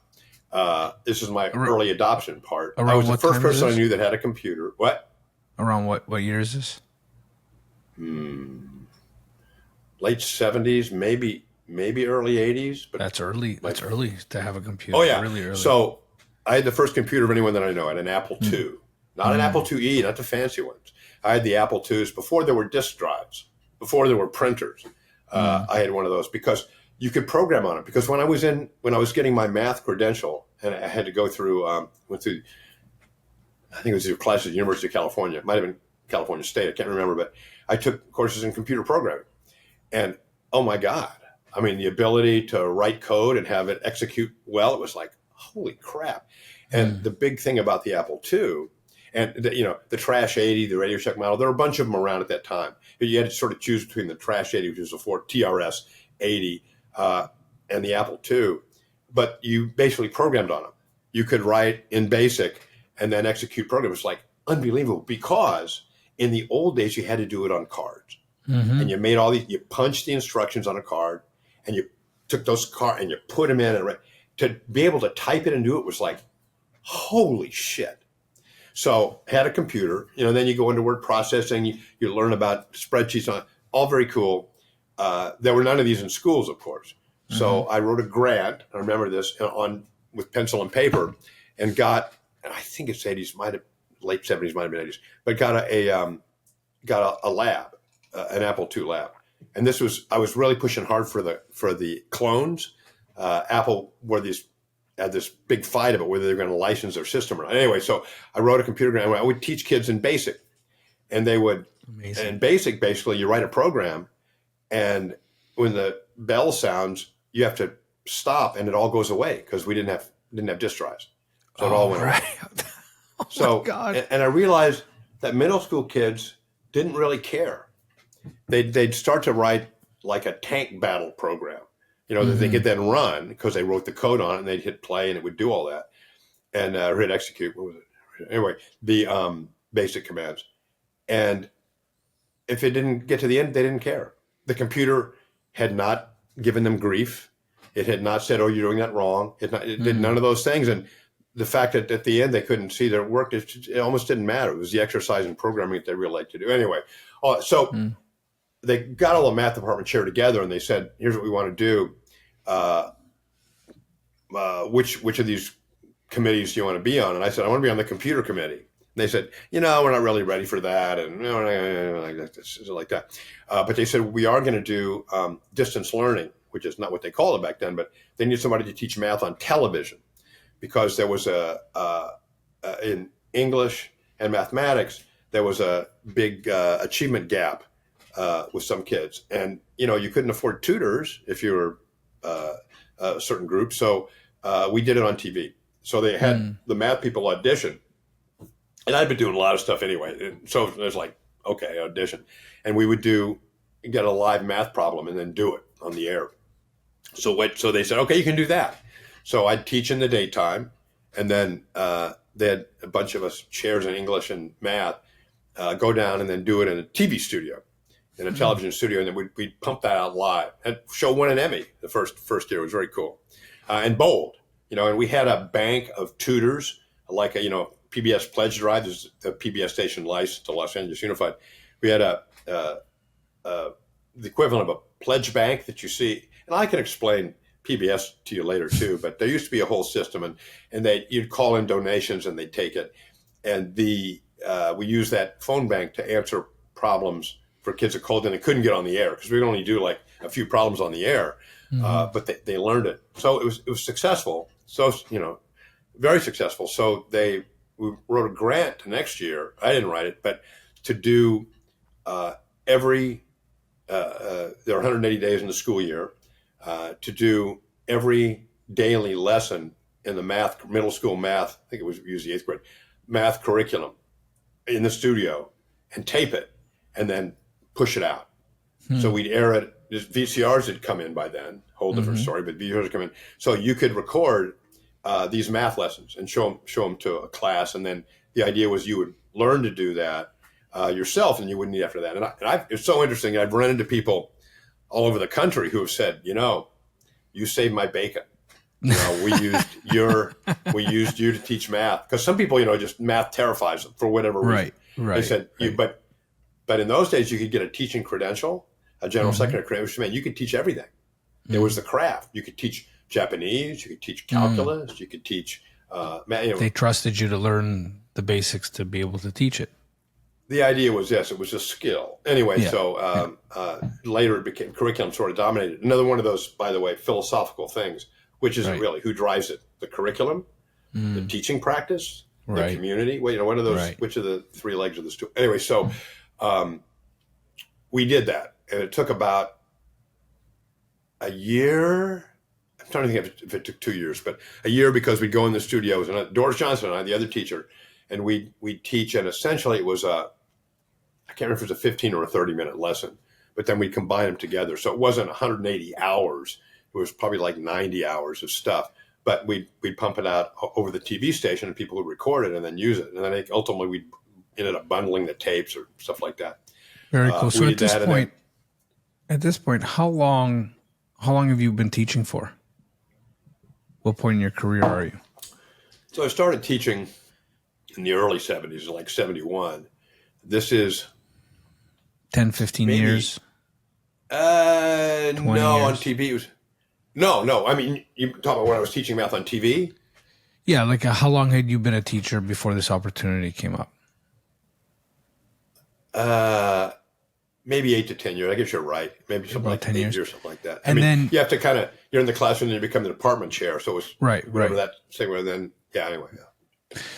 This is my early adoption part. I was the first person I knew that had a computer. What? Around what year is this? Late 70s, maybe early 80s. But That's early. That's early to have a computer. oh yeah, Really early. So I had the first computer of anyone that I know. I had an Apple II, not an Apple IIe, not the fancy ones. I had the Apple IIs before there were disk drives, before there were printers. I had one of those because you could program on it. Because when I was getting my math credential, and I had to go through, went through, I think it was your class at the University of California. It might have been California State. I can't remember, but I took courses in computer programming. And oh my God, I mean, the ability to write code and have it execute well, it was like, holy crap. And the big thing about the Apple II, and the Trash 80, the Radio Shack model, there were a bunch of them around at that time. You had to sort of choose between the Trash 80, which was a Ford TRS 80, and the Apple II. But you basically programmed on them. You could write in BASIC and then execute programs. It's like unbelievable because in the old days, you had to do it on cards. And you made you punched the instructions on a card, and you took those cards and you put them in, and to be able to type it and do it was like, holy shit. So had a computer, then you go into word processing, you learn about spreadsheets, all very cool. There were none of these in schools, of course. So I wrote a grant, I remember this, with pencil and paper, and got, I think it's 80s, late 70s, might have been 80s, but got a lab. An Apple II lab, and I was really pushing hard for the clones. Apple had this big fight about whether they're going to license their system or not. Anyway, so I wrote a computer grant. I would teach kids in BASIC, and they would. Amazing. And BASIC, basically, you write a program, and when the bell sounds, you have to stop, and it all goes away because we didn't have disk drives, so it all went away. Oh so, God. And I realized that middle school kids didn't really care. They'd start to write like a tank battle program, that they could then run because they wrote the code on it, and they'd hit play and it would do all that, and hit execute. What was it? Anyway, the basic commands. And if it didn't get to the end, they didn't care. The computer had not given them grief. It had not said, "Oh, you're doing that wrong." It did none of those things. And the fact that at the end they couldn't see their work, it almost didn't matter. It was the exercise in programming that they really liked to do. Anyway, they got all the math department chair together, and they said, "Here's what we want to do. Which of these committees do you want to be on?" And I said, "I want to be on the computer committee." They said, we're not really ready for that, and like that. But they said we are going to do distance learning, which is not what they called it back then. But they need somebody to teach math on television because there was in English and mathematics there was a big achievement gap with some kids, and you couldn't afford tutors if you were a certain group. So we did it on TV. So they had the math people audition. And I'd been doing a lot of stuff anyway. And so there's like, okay, audition. And we would get a live math problem and then do it on the air. So they said, okay, you can do that. So I'd teach in the daytime. And then they had a bunch of us chairs in English and math go down and then do it in a TV studio, in a television studio. And then we'd pump that out live. And show won an Emmy the first year. It was very cool. And bold, and we had a bank of tutors, like PBS Pledge Drive. There's a PBS station licensed to Los Angeles Unified. We had the equivalent of a pledge bank that you see, and I can explain PBS to you later too. But there used to be a whole system, and you'd call in donations, and they'd take it, and we used that phone bank to answer problems for kids that called in and couldn't get on the air because we could only do like a few problems on the air, but they learned it, so it was successful. So very successful. So we wrote a grant next year. I didn't write it, but to do there are 180 days in the school year, to do every daily lesson in the middle school math, I think it was the 8th grade, math curriculum in the studio and tape it and then push it out. So we'd air it. VCRs had come in by then, whole different story, but VCRs had come in. So you could record these math lessons and show them to a class, and then the idea was you would learn to do that yourself, and you wouldn't need after that. And it's so interesting. I've run into people all over the country who have said, you saved my bacon. We used you to teach math, because some people, just math terrifies them for whatever reason. Right. They said, but in those days you could get a teaching credential, a general secondary credential, which meant you could teach everything. It was the craft. You could teach Japanese, you could teach calculus, you could teach They trusted you to learn the basics to be able to teach it. The idea was, yes, it was a skill. Anyway, so later it became curriculum sort of dominated. Another one of those, by the way, philosophical things, which isn't really who drives it: the curriculum, the teaching practice, the community. Well, one of those. Which of the three legs of the stool? Anyway, so we did that, and it took about a year. I'm trying to think if it took 2 years, but a year, because we'd go in the studios, and Doris Johnson and I, the other teacher, and we'd teach, and essentially it was I can't remember if it was a 15 or a 30-minute lesson, but then we'd combine them together. So it wasn't 180 hours. It was probably like 90 hours of stuff, but we'd pump it out over the TV station, and people would record it and then use it. And then ultimately we ended up bundling the tapes or stuff like that. Very cool. So at this point, how long have you been teaching for? What point in your career are you? So I started teaching in the early 70s, like 71. This is 10, 15 years? No, years? On TV it was... No. I mean, you talk about when I was teaching math on TV? Yeah, like how long had you been a teacher before this opportunity came up? Maybe 8 to 10 years. I guess you're right. Maybe something About like 10 8 years. years, something like that. And then you have to you're in the classroom and you become the department chair. So it was whatever that same way. Then, anyway. Yeah.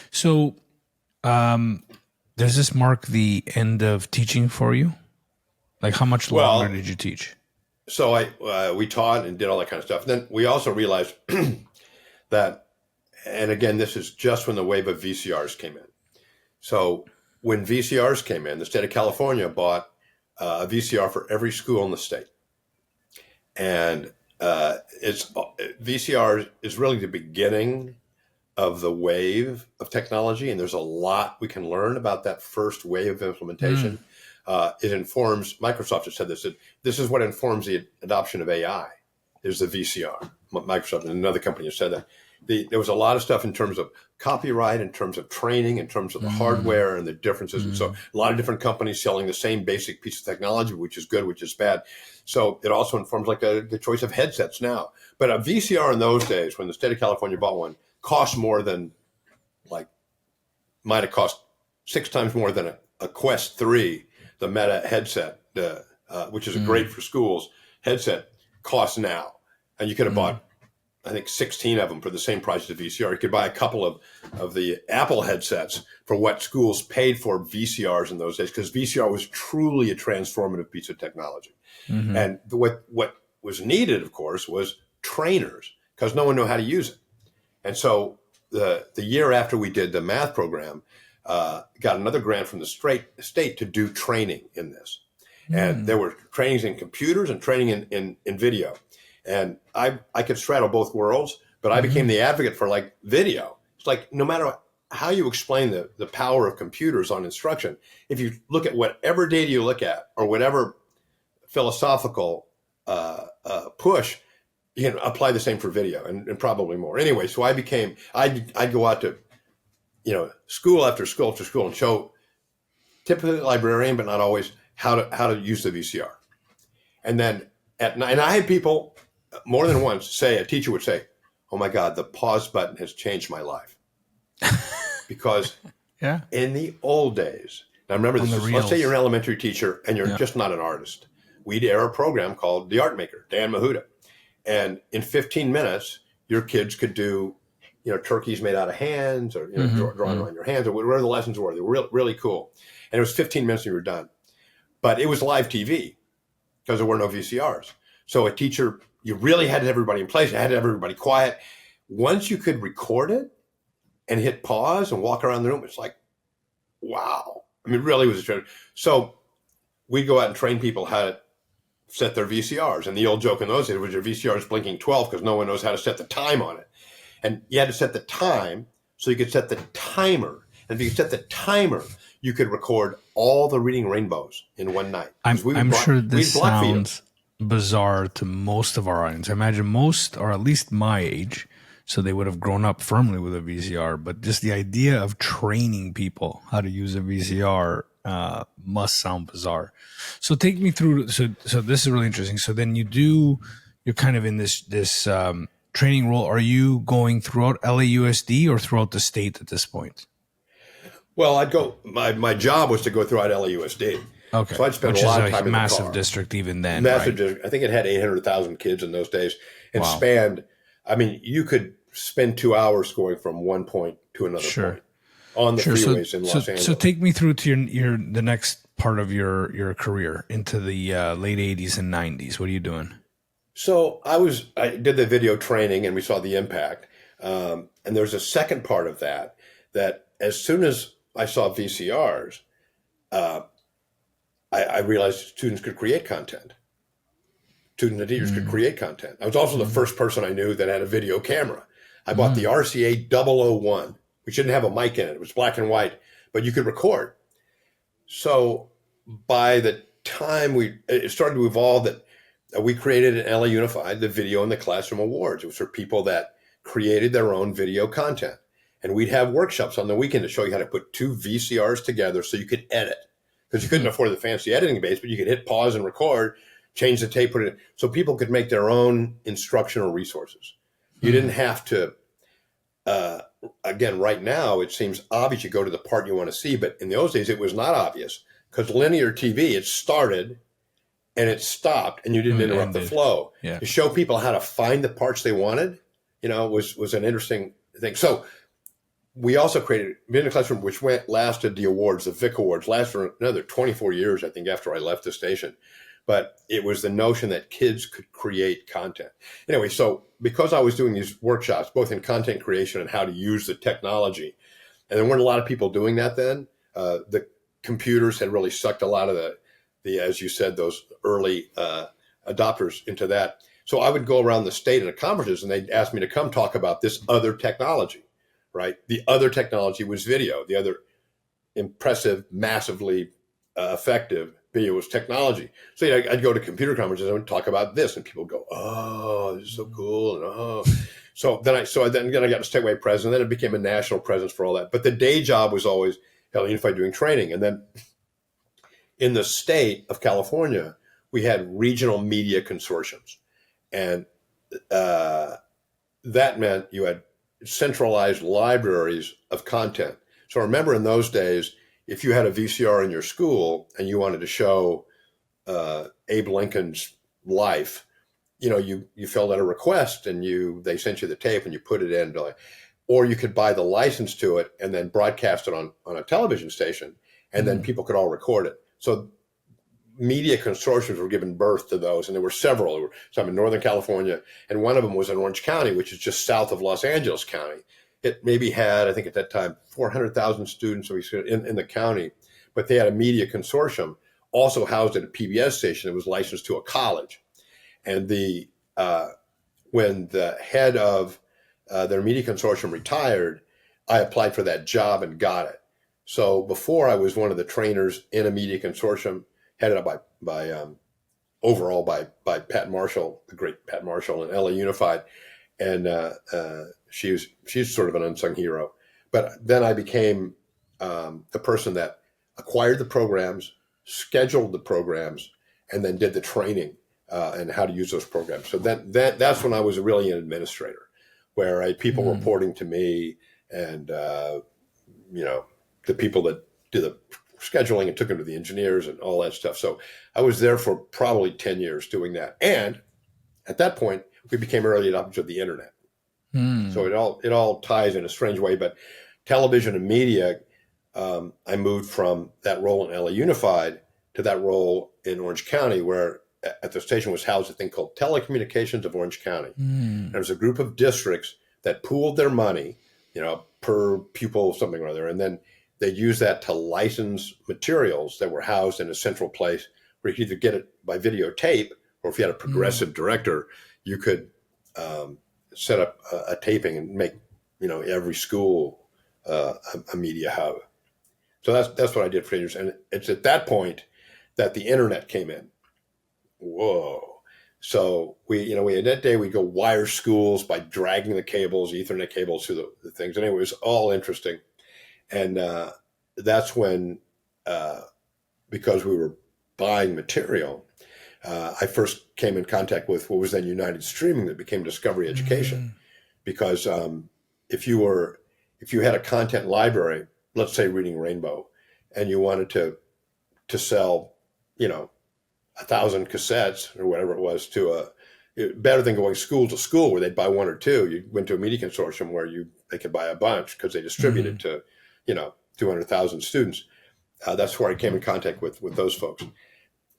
So does this mark the end of teaching for you? Like how much longer did you teach? So we taught and did all that kind of stuff. And then we also realized that, and again, this is just when the wave of VCRs came in. So when VCRs came in, the state of California bought a VCR for every school in the state. And VCR is really the beginning of the wave of technology. And there's a lot we can learn about that first wave of implementation. It informs, Microsoft has said this is what informs the adoption of AI, is the VCR. Microsoft and another company has said that. There was a lot of stuff in terms of copyright, in terms of training, in terms of the hardware and the differences. And so a lot of different companies selling the same basic piece of technology, which is good, which is bad. So it also informs like the choice of headsets now. But a VCR in those days, when the state of California bought one, cost more than might have cost 6 times more than a Quest 3, the Meta headset, which is a great for schools headset, costs now. And you could have bought, I think, 16 of them for the same price as a VCR. You could buy a couple of the Apple headsets for what schools paid for VCRs in those days, because VCR was truly a transformative piece of technology. And what was needed, of course, was trainers, because no one knew how to use it. And so the year after we did the math program, got another grant from the state to do training in this. And there were trainings in computers and training in video. And I could straddle both worlds, but I became the advocate for like video. It's like, no matter how you explain the power of computers on instruction, if you look at whatever data you look at or whatever philosophical push, you can apply the same for video and probably more. Anyway, so I'd go out to, school after school after school and show, typically librarian, but not always, how to use the VCR. And then at night, and I had people more than once a teacher would say, "Oh my God, the pause button has changed my life." Because in the old days, now remember this, let's say you're an elementary teacher and you're just not an artist. We'd air a program called The Art Maker, Dan Mahuta. And in 15 minutes, your kids could do, turkeys made out of hands, or drawing around your hands, or whatever the lessons were. They were really cool. And it was 15 minutes and you were done. But it was live TV because there were no VCRs. So a teacher, you really had everybody in place. You had everybody quiet. Once you could record it and hit pause and walk around the room, it's like, wow. I mean, it really was a treasure. So we'd go out and train people how to set their VCRs. And the old joke in those days was your VCR is blinking 12 because no one knows how to set the time on it. And you had to set the time so you could set the timer. And if you could set the timer, you could record all the reading rainbows in one night. I'm sure this sounds bizarre to most of our audience. I imagine most, or at least my age, so they would have grown up firmly with a VCR. But just the idea of training people how to use a VCR must sound bizarre. So take me through. So this is really interesting. So then you're kind of in this training role. Are you going throughout LAUSD or throughout the state at this point? Well, I'd go. My job was to go throughout LAUSD. Okay, so I'd spend a lot of time in the car. Massive district even then. Massive district. I think it had 800,000 kids in those days, and spanned. I mean, you could spend 2 hours going from one point to another point on the freeways in Los Angeles. So take me through to the next part of your career into the late 80s and 90s. What are you doing? So I did the video training, and we saw the impact. And there's a second part of that as soon as I saw VCRs, I realized students could create content. Students and teachers could create content. I was also the first person I knew that had a video camera. I bought the RCA 001, which didn't have a mic in it. It was black and white, but you could record. So by the time it started to evolve that we created at LA Unified the Video in the Classroom Awards. It was for people that created their own video content. And we'd have workshops on the weekend to show you how to put 2 VCRs together so you could edit. Because you couldn't afford the fancy editing base, but you could hit pause and record, change the tape, put it in, so people could make their own instructional resources. You didn't have to, again, right now, it seems obvious you go to the part you want to see, but in those days, it was not obvious. Because linear TV, it started and it stopped, and you didn't interrupt the flow. Yeah. To show people how to find the parts they wanted, was an interesting thing. So we also created Video in the Classroom, which lasted the awards, the Vic Awards, lasted for another 24 years, I think, after I left the station. But it was the notion that kids could create content. Anyway, so because I was doing these workshops, both in content creation and how to use the technology, and there weren't a lot of people doing that then, the computers had really sucked a lot of the as you said, those early adopters into that. So I would go around the state at conferences, and they'd ask me to come talk about this other technology. Right. The other technology was video. The other impressive, massively effective video was technology. So I'd go to computer conferences and I would talk about this, and people go, "Oh, this is so cool!" And so then I got a statewide president. Then it became a national presence for all that. But the day job was always LA Unified doing training. And then in the state of California, we had regional media consortiums, and that meant you had centralized libraries of content. So remember, in those days, if you had a VCR in your school and you wanted to show Abe Lincoln's life, you filled out a request and they sent you the tape and you put it in, or you could buy the license to it and then broadcast it on a television station, and then people could all record it. So media consortiums were given birth to those, and there were several. There were some in Northern California, and one of them was in Orange County, which is just south of Los Angeles County. It maybe had, I think at that time, 400,000 students in the county, but they had a media consortium also housed at a PBS station that was licensed to a college. And when the head of their media consortium retired, I applied for that job and got it. So before, I was one of the trainers in a media consortium headed up by Pat Marshall, the great Pat Marshall, and LA Unified, and she's sort of an unsung hero. But then I became the person that acquired the programs, scheduled the programs, and then did the training and how to use those programs. So that's when I was really an administrator, where I had people reporting to me, and the people that do the scheduling and took them to the engineers and all that stuff. So I was there for probably 10 years doing that. And at that point, we became early adopters of the internet. So it all ties in a strange way. But television and media, I moved from that role in LA Unified to that role in Orange County, where at the station was housed a thing called Telecommunications of Orange County. There was a group of districts that pooled their money, per pupil, something or other, and then they'd use that to license materials that were housed in a central place where you could either get it by videotape, or if you had a progressive director, you could set up a taping and make, every school a media hub. So that's what I did for years. And it's at that point that the internet came in. Whoa. So we in that day, we'd go wire schools by dragging the cables, Ethernet cables through the things. And anyway, it was all interesting. And that's when, because we were buying material, I first came in contact with what was then United Streaming, that became Discovery Education. Because if you had a content library, let's say Reading Rainbow, and you wanted to sell, 1,000 cassettes or whatever it was better than going school to school where they'd buy one or two. You went to a media consortium where they could buy a bunch because they distributed to 200,000 students. That's where I came in contact with those folks.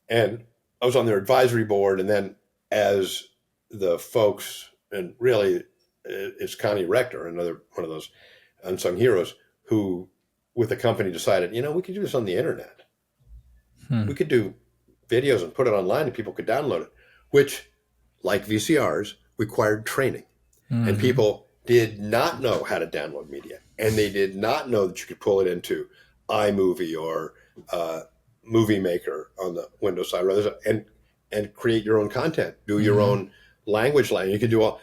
And I was on their advisory board. And then as the folks, and really it's Connie Rector, another one of those unsung heroes, who with the company decided, we could do this on the internet. We could do videos and put it online and people could download it, which, like VCRs, required training. And people did not know how to download media. And they did not know that you could pull it into iMovie or Movie Maker on the Windows side, and create your own content, do your own language line. You could do all.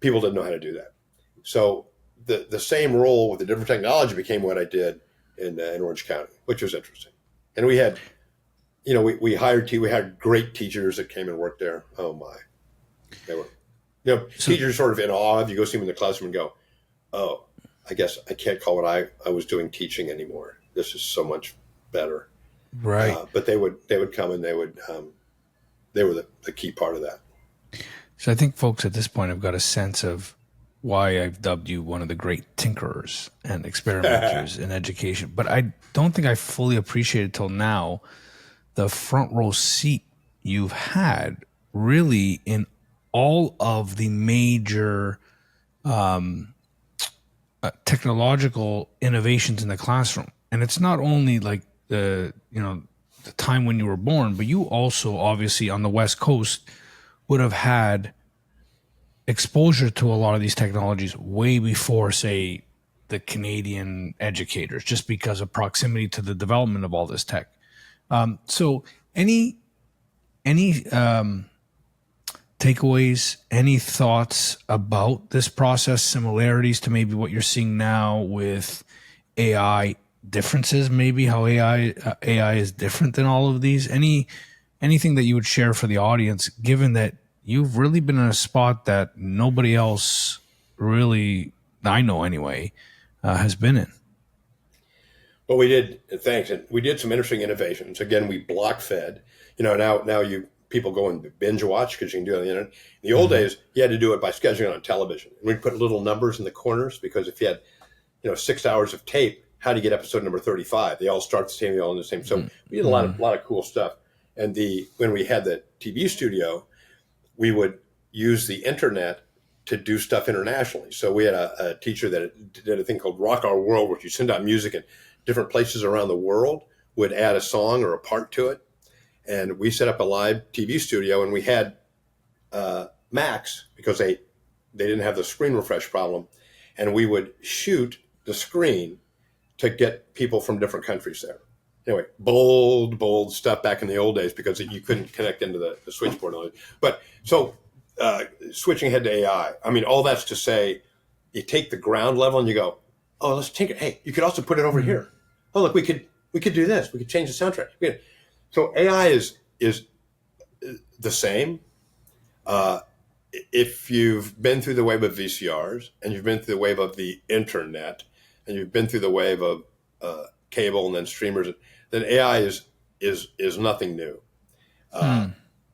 People didn't know how to do that. So the same role with the different technology became what I did in Orange County, which was interesting. And we had, we hired great teachers that came and worked there. Oh my, they were, teachers sort of in awe. If you go see them in the classroom and go, oh, I guess I can't call what I was doing teaching anymore. This is so much better. Right. But they would come and they were the key part of that. So I think folks at this point have got a sense of why I've dubbed you one of the great tinkerers and experimenters in education. But I don't think I fully appreciated till now the front row seat you've had really in all of the major technological innovations in the classroom. And it's not only like the time when you were born, but you also obviously on the West Coast would have had exposure to a lot of these technologies way before, say, the Canadian educators, just because of proximity to the development of all this tech. So any takeaways, any thoughts about this process, similarities to maybe what you're seeing now with AI, differences, maybe how AI is different than all of these? Anything that you would share for the audience, given that you've really been in a spot that nobody else really, I know anyway, has been in? Well, we did, thanks. And we did some interesting innovations. Again, we block fed. Now people go and binge watch because you can do it on the internet. In the old days, you had to do it by scheduling on television. And we'd put little numbers in the corners because if you had, 6 hours of tape, how do you get episode number 35? They all start the same, they all in the same. So we did a lot of cool stuff. And when we had the TV studio, we would use the internet to do stuff internationally. So we had a teacher that did a thing called Rock Our World, where you send out music and different places around the world would add a song or a part to it. And we set up a live TV studio, and we had Macs because they didn't have the screen refresh problem. And we would shoot the screen to get people from different countries there. Anyway, bold stuff back in the old days because you couldn't connect into the switchboard. But so switching ahead to AI, I mean, all that's to say, you take the ground level and you go, oh, let's take it. Hey, you could also put it over here. Oh, look, we could do this. We could change the soundtrack. So AI is the same. If you've been through the wave of VCRs and you've been through the wave of the internet and you've been through the wave of cable and then streamers, then AI is nothing new.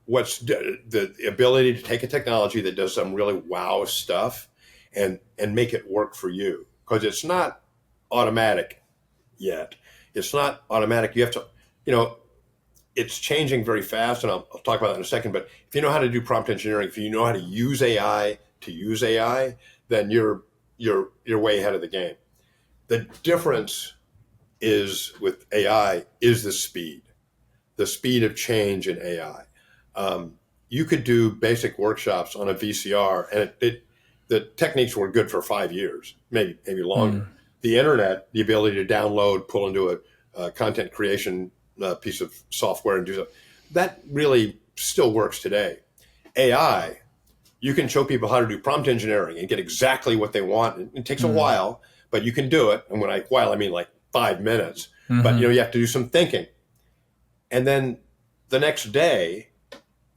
What's the ability to take a technology that does some really wow stuff and make it work for you, because it's not automatic yet. It's not automatic. You have to, it's changing very fast, and I'll talk about that in a second. But if you know how to do prompt engineering, if you know how to use AI, then you're way ahead of the game. The difference is with AI is the speed of change in AI. You could do basic workshops on a VCR, and the techniques were good for 5 years, maybe longer. The internet, the ability to download, pull into a content creation piece of software and do that, that really still works today. AI, you can show people how to do prompt engineering and get exactly what they want. It takes a while, but you can do it. And I mean like 5 minutes. But you have to do some thinking. And then the next day,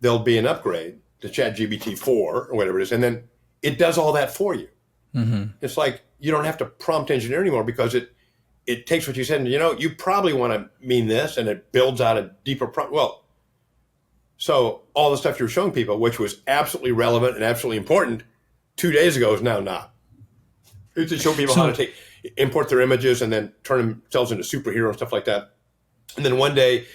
there'll be an upgrade to ChatGPT 4 or whatever it is, and then it does all that for you. It's like you don't have to prompt engineer anymore because it takes what you said and, you probably want to mean this, and it builds out a deeper prompt. Well, so all the stuff you're showing people, which was absolutely relevant and absolutely important 2 days ago, is now not. It's to show people how to import their images and then turn themselves into superheroes and stuff like that. And then one day,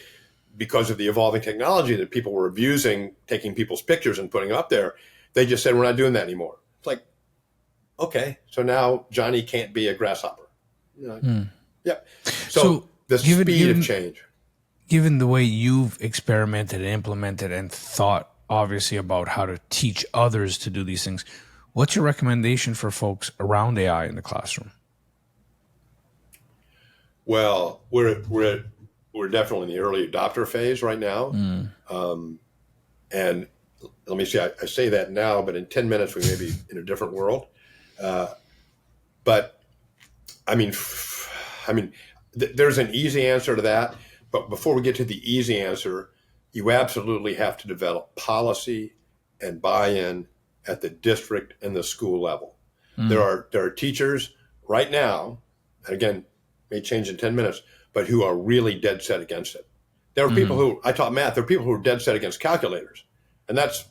because of the evolving technology that people were abusing, taking people's pictures and putting them up there, they just said, we're not doing that anymore. It's like, okay, so now Johnny can't be a grasshopper. Yep. So the speed of change. Given the way you've experimented and implemented and thought, obviously, about how to teach others to do these things, what's your recommendation for folks around AI in the classroom? Well, we're definitely in the early adopter phase right now. And let me see, I say that now, but in 10 minutes, we may be in a different world. But I mean, there's an easy answer to that. But before we get to the easy answer, you absolutely have to develop policy and buy-in at the district and the school level. There are teachers right now, and again, may change in 10 minutes, but who are really dead set against it. There are people who, I taught math, there are people who are dead set against calculators. And that's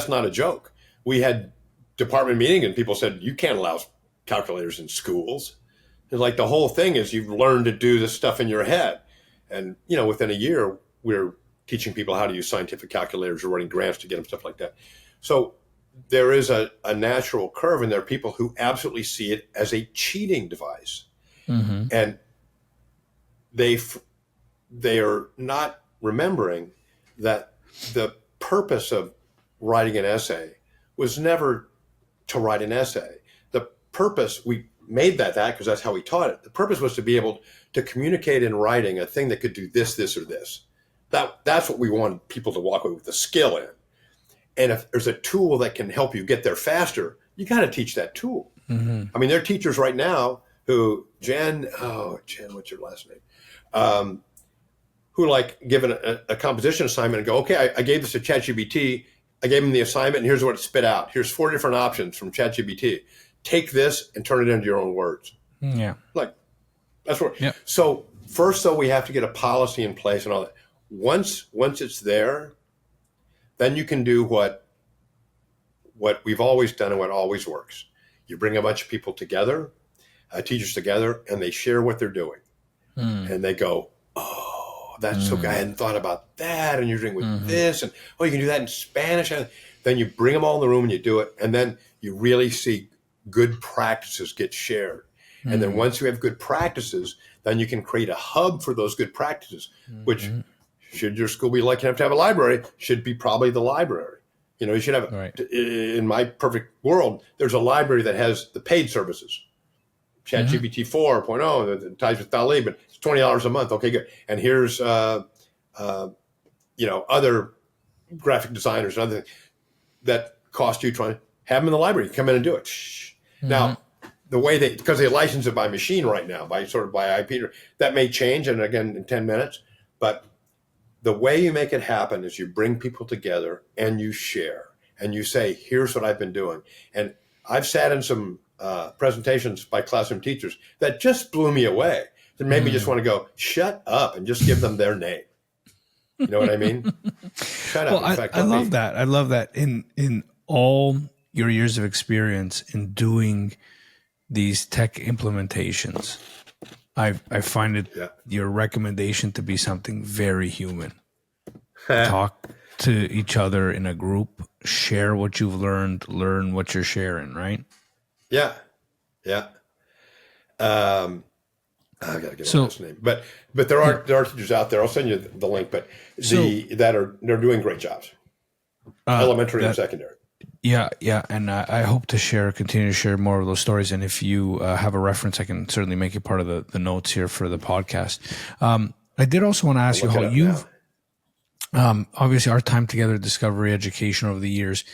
not a joke. We had department meeting and people said, you can't allow calculators in schools. It's like the whole thing is you've learned to do this stuff in your head. And, within a year, we're teaching people how to use scientific calculators or writing grants to get them, stuff like that. So there is a natural curve, and there are people who absolutely see it as a cheating device. And they are not remembering that the purpose of writing an essay was never to write an essay. The purpose, we made that because that's how we taught it. The purpose was to be able to communicate in writing a thing that could do this, this, or this. That's what we wanted people to walk away with the skill in. And if there's a tool that can help you get there faster, you got to teach that tool. I mean, there are teachers right now who, Jen, what's your last name? Who given a composition assignment and go, okay, I gave this to ChatGPT. I gave him the assignment and here's what it spit out. Here's 4 different options from ChatGPT. Take this and turn it into your own words. Yeah. That's where. Yeah. So first, though, we have to get a policy in place and all that. Once it's there, then you can do what we've always done and what always works. You bring a bunch of people together, teachers together, and they share what they're doing, and they go, "Oh, that's so good. I hadn't thought about that." And you're doing with this, and oh, you can do that in Spanish. And then you bring them all in the room and you do it, and then you really see good practices get shared. And then once you have good practices, then you can create a hub for those good practices, which should your school be lucky enough to have a library, should be probably the library. You should have, in my perfect world, there's a library that has the paid services. ChatGPT 4.0 that ties with DALL-E, but it's $20 a month. Okay, good. And here's, other graphic designers and other things that cost you trying to have them in the library. Come in and do it. Now, the way because they license it by machine right now, by IP, that may change, and again in 10 minutes. But the way you make it happen is you bring people together and you share and you say, "Here's what I've been doing." And I've sat in some presentations by classroom teachers that just blew me away. That made me just want to go, "Shut up," and just give them their name. You know what I mean? Shut up. Well, I love that. I love that in all your years of experience in doing these tech implementations, I find your recommendation to be something very human. Talk to each other in a group, share what you've learn what you're sharing, right? Yeah. I gotta get on this name, but there are teachers out there. I'll send you the link, but they're doing great jobs, elementary and secondary. Yeah, and I hope to continue to share more of those stories. And if you have a reference, I can certainly make it part of the notes here for the podcast. I did also want to ask you how you've, obviously our time together, Discovery Education over the years,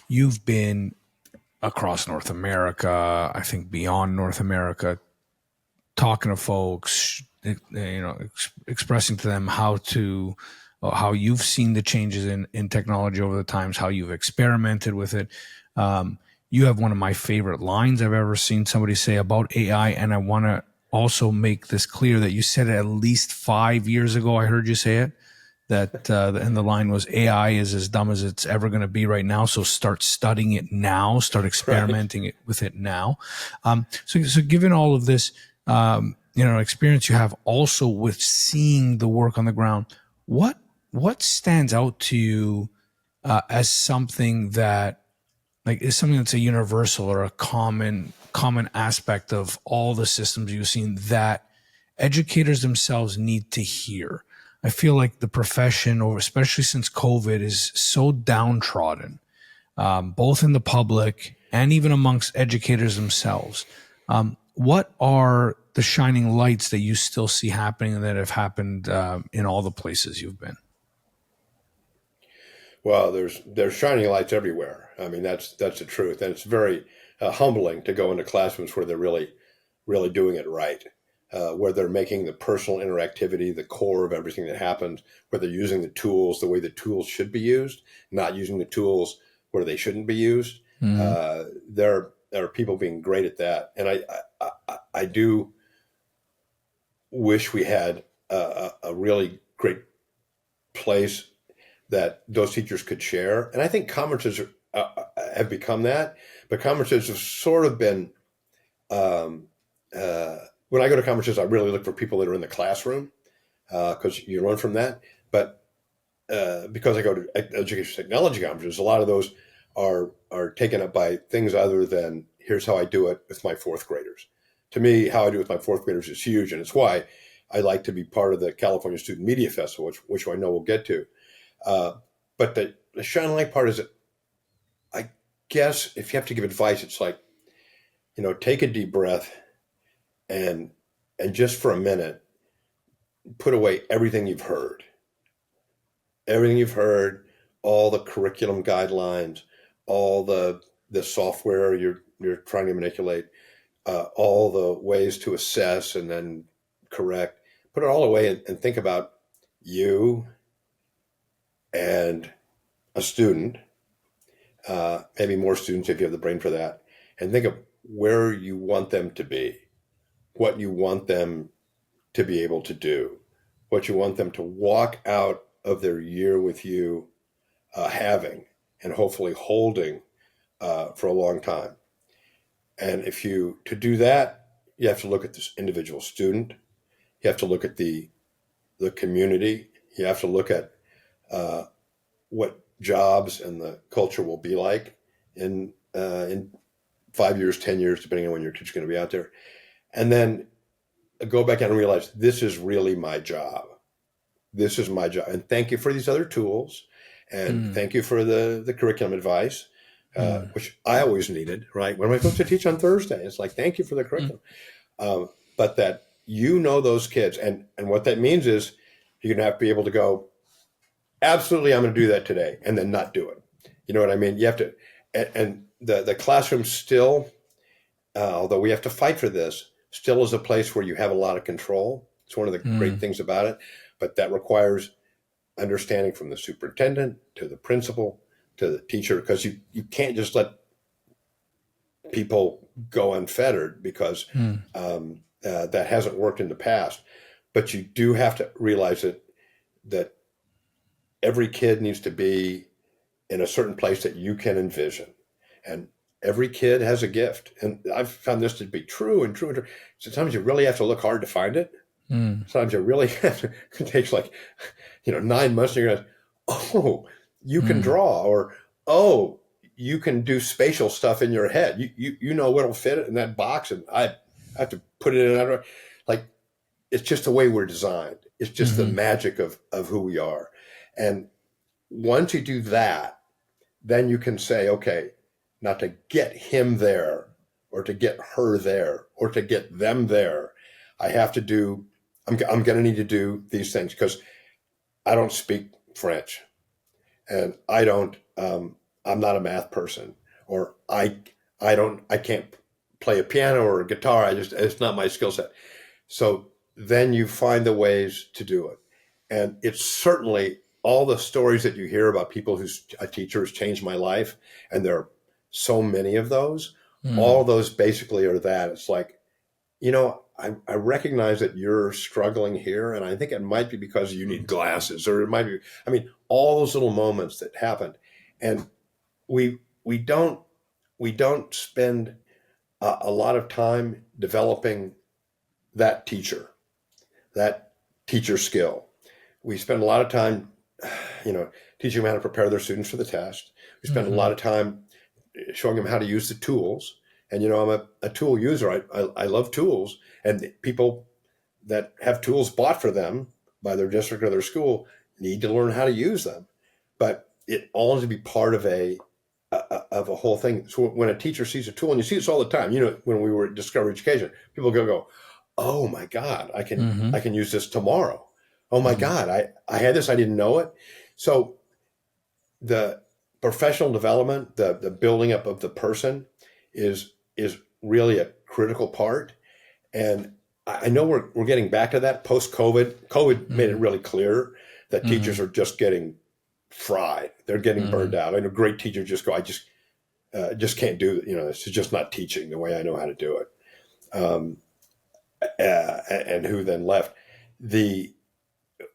you've been across North America, I think beyond North America, talking to folks, expressing to them how you've seen the changes in technology over the times, how you've experimented with it. You have one of my favorite lines I've ever seen somebody say about AI, and I want to also make this clear that you said it at least 5 years ago. I heard you say it, and the line was, "AI is as dumb as it's ever going to be right now, so start studying it now, start experimenting with it now." So given all of this, experience you have also with seeing the work on the ground, what stands out to you as something that is something that's a universal or a common aspect of all the systems you've seen that educators themselves need to hear? I feel like the profession, or especially since COVID, is so downtrodden, both in the public and even amongst educators themselves. What are the shining lights that you still see happening and that have happened in all the places you've been? Well, there's shining lights everywhere. I mean, that's the truth, and it's very humbling to go into classrooms where they're really doing it right, where they're making the personal interactivity the core of everything that happens, where they're using the tools the way the tools should be used, not using the tools where they shouldn't be used. There are people being great at that, and I do wish we had a really great place that those teachers could share. And I think conferences have become that, but conferences have sort of been, when I go to conferences, I really look for people that are in the classroom because you learn from that. But because I go to education technology conferences, a lot of those are taken up by things other than, here's how I do it with my fourth graders. To me, how I do it with my fourth graders is huge. And it's why I like to be part of the California Student Media Festival, which I know we'll get to. But the shining light part is that, I guess, if you have to give advice, it's like, take a deep breath and just for a minute, put away everything you've heard, all the curriculum guidelines, all the software you're trying to manipulate, all the ways to assess and then correct, put it all away and think about you and a student, maybe more students if you have the brain for that, and think of where you want them to be, what you want them to be able to do, what you want them to walk out of their year with you having and hopefully holding for a long time. And to do that, you have to look at this individual student. You have to look at the community. You have to look at what jobs and the culture will be like in 5 years, 10 years, depending on when your teacher's going to be out there. And then go back and realize this is really my job. This is my job. And thank you for these other tools. And thank you for the curriculum advice, which I always needed, right? When am I supposed to teach on Thursday? It's like, thank you for the curriculum. But that those kids. And what that means is you're going to have to be able to go, absolutely, I'm going to do that today, and then not do it. You know what I mean? You have to, and the classroom still, although we have to fight for this, still is a place where you have a lot of control. It's one of the great things about it, but that requires understanding from the superintendent to the principal to the teacher, because you can't just let people go unfettered because that hasn't worked in the past. But you do have to realize that every kid needs to be in a certain place that you can envision. And every kid has a gift. And I've found this to be true and true and true. Sometimes you really have to look hard to find it. Sometimes you really have to, it takes 9 months and you're going, oh, you can draw, or, oh, you can do spatial stuff in your head. You know what'll fit in that box, and I have to put it in another. Like, it's just the way we're designed. It's just the magic of who we are. And once you do that, then you can say, okay, not to get him there or to get her there or to get them there, I'm going to need to do these things because I don't speak French and I'm not a math person, or I can't play a piano or a guitar. It's not my skill set. So then you find the ways to do it. And it's certainly all the stories that you hear about people a teacher has changed my life. And there are so many of those. All of those basically are that. It's like, I recognize that you're struggling here, and I think it might be because you need glasses, or it might be, all those little moments that happen. And we don't spend a lot of time developing that teacher skill. We spend a lot of time, teaching them how to prepare their students for the test. We spend a lot of time showing them how to use the tools. And, I'm a tool user. I love tools, and people that have tools bought for them by their district or their school need to learn how to use them. But it all needs to be part of a whole thing. So when a teacher sees a tool, and you see this all the time, when we were at Discovery Education, people go, oh my God, I can use this tomorrow. Oh my God, I had this, I didn't know it. So the professional development, the building up of the person is really a critical part. And I know we're getting back to that post-COVID. COVID made it really clear that teachers are just getting fried. They're getting burned out. I know great teachers just go, I just can't do it. This is just not teaching the way I know how to do it. And who then left? We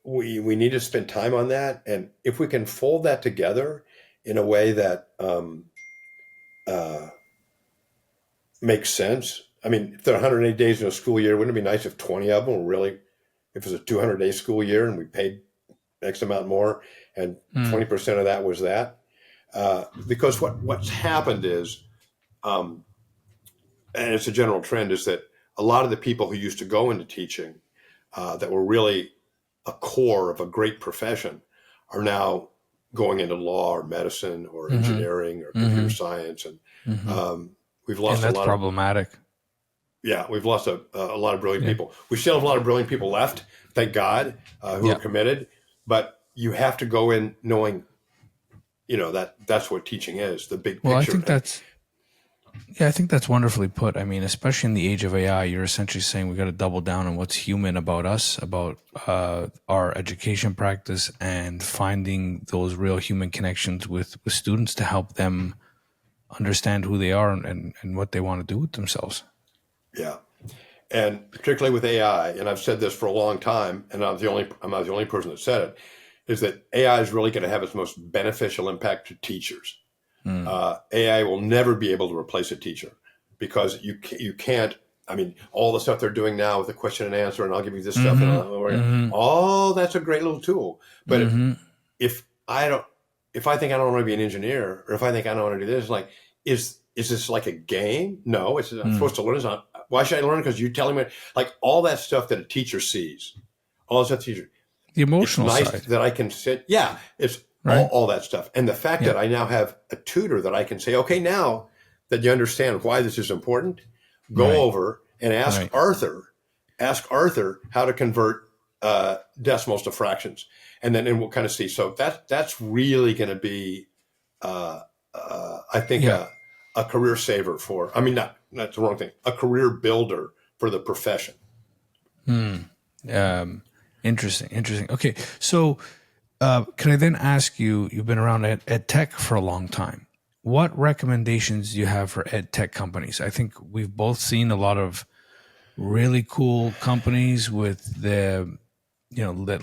need to spend time on that. And if we can fold that together in a way that makes sense. If there are 180 days in a school year, wouldn't it be nice if 20 of them were really, if it was a 200-day school year and we paid X amount more and 20% of that was that? Because what's happened is, and it's a general trend, is that a lot of the people who used to go into teaching that were really a core of a great profession are now going into law or medicine or engineering or computer science. And we've lost and that's problematic. We've lost a lot of brilliant people. We still have a lot of brilliant people left, thank God, who are committed. But you have to go in knowing, that's what teaching is, the big picture. Well, I think that's wonderfully put. Especially in the age of AI, you're essentially saying we got to double down on what's human about us, about our education practice, and finding those real human connections with students to help them understand who they are and what they want to do with themselves. Yeah. And particularly with AI, and I've said this for a long time, and I'm not the only person that said it, is that AI is really going to have its most beneficial impact to teachers. Mm. AI will never be able to replace a teacher because you can't. I mean, all the stuff they're doing now with the question and answer, and I'll give you this stuff, and all that's a great little tool. But if I think I don't want to be an engineer, or if I think I don't want to do this, like, is this like a game? No, I'm supposed to learn. It's not. Why should I learn? Because you're telling me, like, all that stuff that a teacher sees, all that stuff teacher. The emotional it's nice side. that I can sit. Yeah, it's Right. all that stuff. And the fact that I now have a tutor that I can say, okay, now that you understand why this is important, go over and ask Arthur how to convert decimals to fractions. And then we'll kind of see. So that's really going to be, I think, a career saver for, I mean, that's the wrong thing, a career builder for the profession. Interesting. Okay, so can I then ask you, you've been around Edtech for a long time. What recommendations do you have for Edtech companies? I think we've both seen a lot of really cool companies with that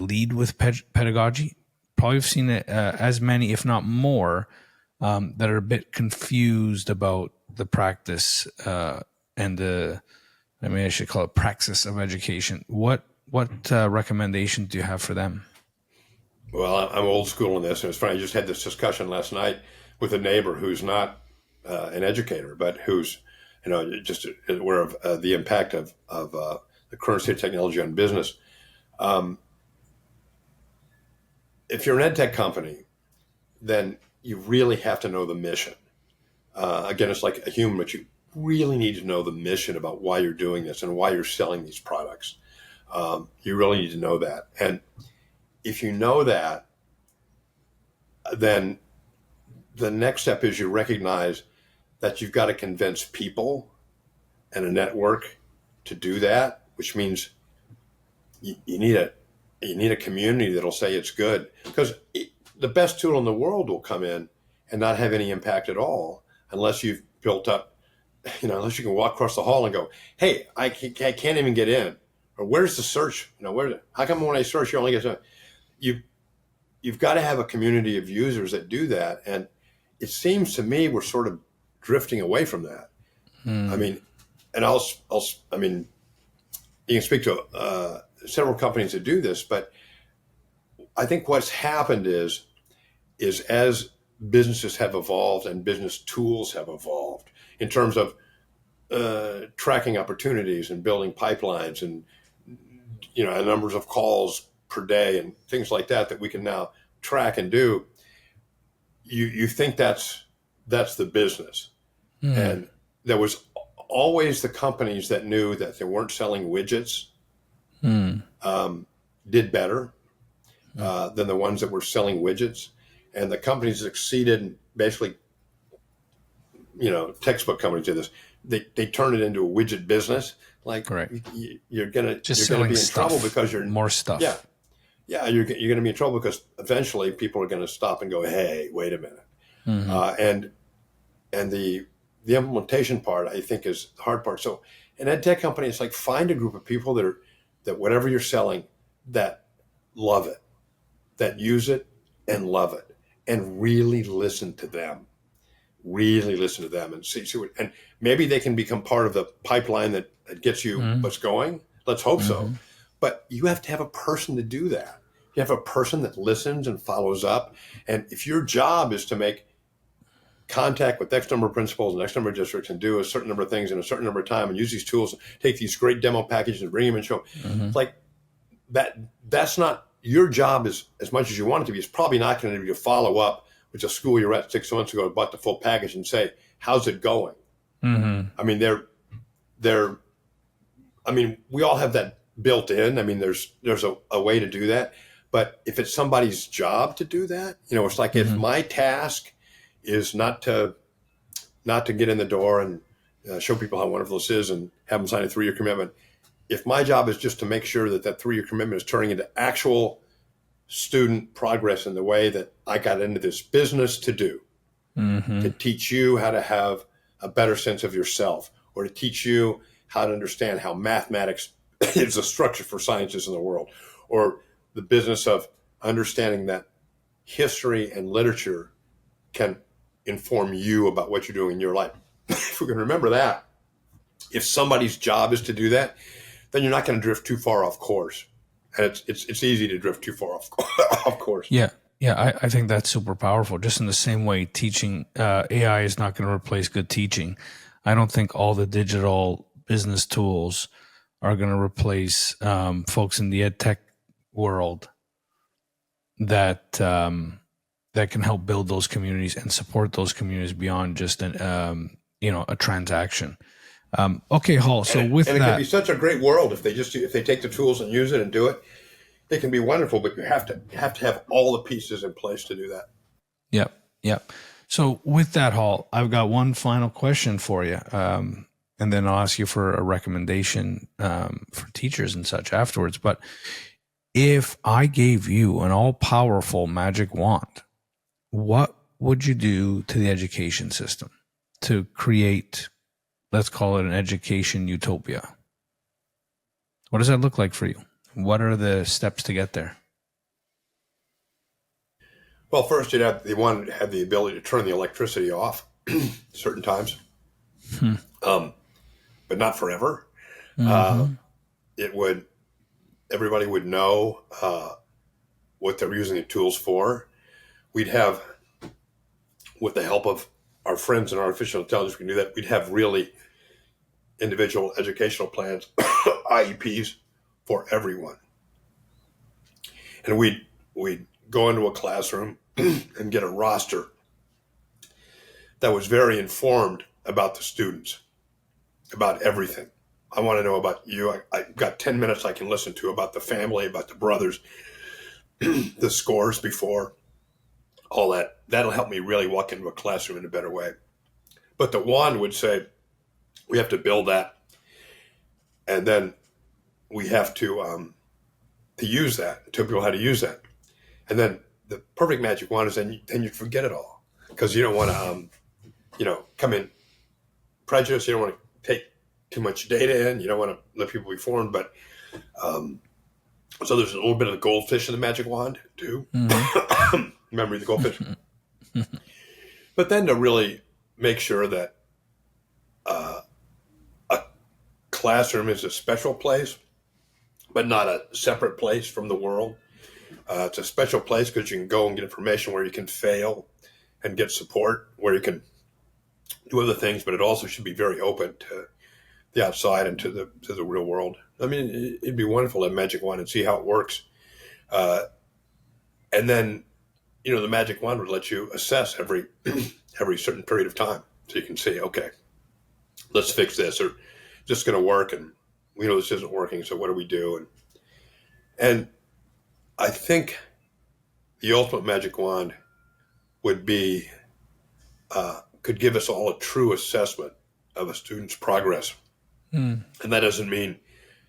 lead with pedagogy. Probably have seen it, as many, if not more, that are a bit confused about the practice and I should call it praxis of education. What recommendations do you have for them? Well, I'm old school in this, and it's funny. I just had this discussion last night with a neighbor who's not an educator, but who's just aware of the impact of the current state of technology on business. If you're an edtech company, then you really have to know the mission. Again, it's like a human, but you really need to know the mission about why you're doing this and why you're selling these products. You really need to know that. And if you know that, then the next step is you recognize that you've got to convince people and a network to do that, which means you need a community that'll say it's good, because the best tool in the world will come in and not have any impact at all unless you've built up, unless you can walk across the hall and go, hey, I can't even get in, or where's the search? How come when I search you only get you've got to have a community of users that do that. And it seems to me we're sort of drifting away from that. I mean, and you can speak to several companies that do this, but I think what's happened is as businesses have evolved and business tools have evolved in terms of tracking opportunities and building pipelines and numbers of calls per day and things like that we can now track and do, you think that's the business. And there was always the companies that knew that they weren't selling widgets did better than the ones that were selling widgets. And the companies that succeeded, basically, textbook companies do this. They turn it into a widget business. Like, you're gonna be in trouble because you're more stuff. Yeah, you're going to be in trouble because eventually people are going to stop and go, hey, wait a minute. And the implementation part, I think, is the hard part. So an ed tech company, it's like, find a group of people that whatever you're selling, that love it, that use it and love it, and really listen to them. And see what, and maybe they can become part of the pipeline that gets you what's going. Let's hope so. But you have to have a person to do that. You have a person that listens and follows up. And if your job is to make contact with X number of principals and X number of districts and do a certain number of things in a certain number of time and use these tools, take these great demo packages and bring them and show them, it's like that's not your job as much as you want it to be. It's probably not going to be to follow up with the school you're at 6 months ago, bought the full package and say, how's it going? I mean, we all have that built in. I mean, there's a way to do that. But if it's somebody's job to do that, it's like if my task is not to get in the door and show people how wonderful this is and have them sign a 3-year commitment. If my job is just to make sure that 3-year commitment is turning into actual student progress in the way that I got into this business to do, to teach you how to have a better sense of yourself, or to teach you how to understand how mathematics is a structure for sciences in the world, or the business of understanding that history and literature can inform you about what you're doing in your life. If we can remember that, if somebody's job is to do that, then you're not going to drift too far off course. And it's easy to drift too far off course. Yeah. Yeah, I think that's super powerful. Just in the same way, teaching AI is not going to replace good teaching. I don't think all the digital business tools are going to replace folks in the Edtech world that that can help build those communities and support those communities beyond just a transaction. Okay, Hall. So and with it that, can be such a great world if they take the tools and use it and do it. It can be wonderful, but you have to have all the pieces in place to do that. Yep. So with that, Hall, I've got one final question for you, and then I'll ask you for a recommendation for teachers and such afterwards. But if I gave you an all-powerful magic wand, what would you do to the education system to create, let's call it an education utopia? What does that look like for you? What are the steps to get there? Well, first you'd have the ability to turn the electricity off certain times, but not forever. Everybody would know what they're using the tools for. We'd have, with the help of our friends in artificial intelligence, we can do that. We'd have really individual educational plans, IEPs for everyone. And we'd go into a classroom and get a roster that was very informed about the students, about everything. I want to know about you. I've got 10 minutes I can listen to about the family, about the brothers, the scores before, all that. That'll help me really walk into a classroom in a better way. But the wand would say, we have to build that. And then we have to use that, tell people how to use that. And then the perfect magic wand is then you forget it all, because you don't want to, come in prejudice. You don't want to take too much data in. You don't want to let people be formed. But so there's a little bit of the goldfish in the magic wand too. Mm-hmm. Memory of the goldfish. But then to really make sure that a classroom is a special place, but not a separate place from the world. It's a special place because you can go and get information where you can fail and get support, where you can do other things, but it also should be very open to the outside and to the real world. I mean, it'd be wonderful to have magic wand and see how it works. And then, the magic wand would let you assess every certain period of time. So you can say, okay, let's fix this, or this is going to work, and we know this isn't working, so what do we do? And I think the ultimate magic wand would be, could give us all a true assessment of a student's progress. And that doesn't mean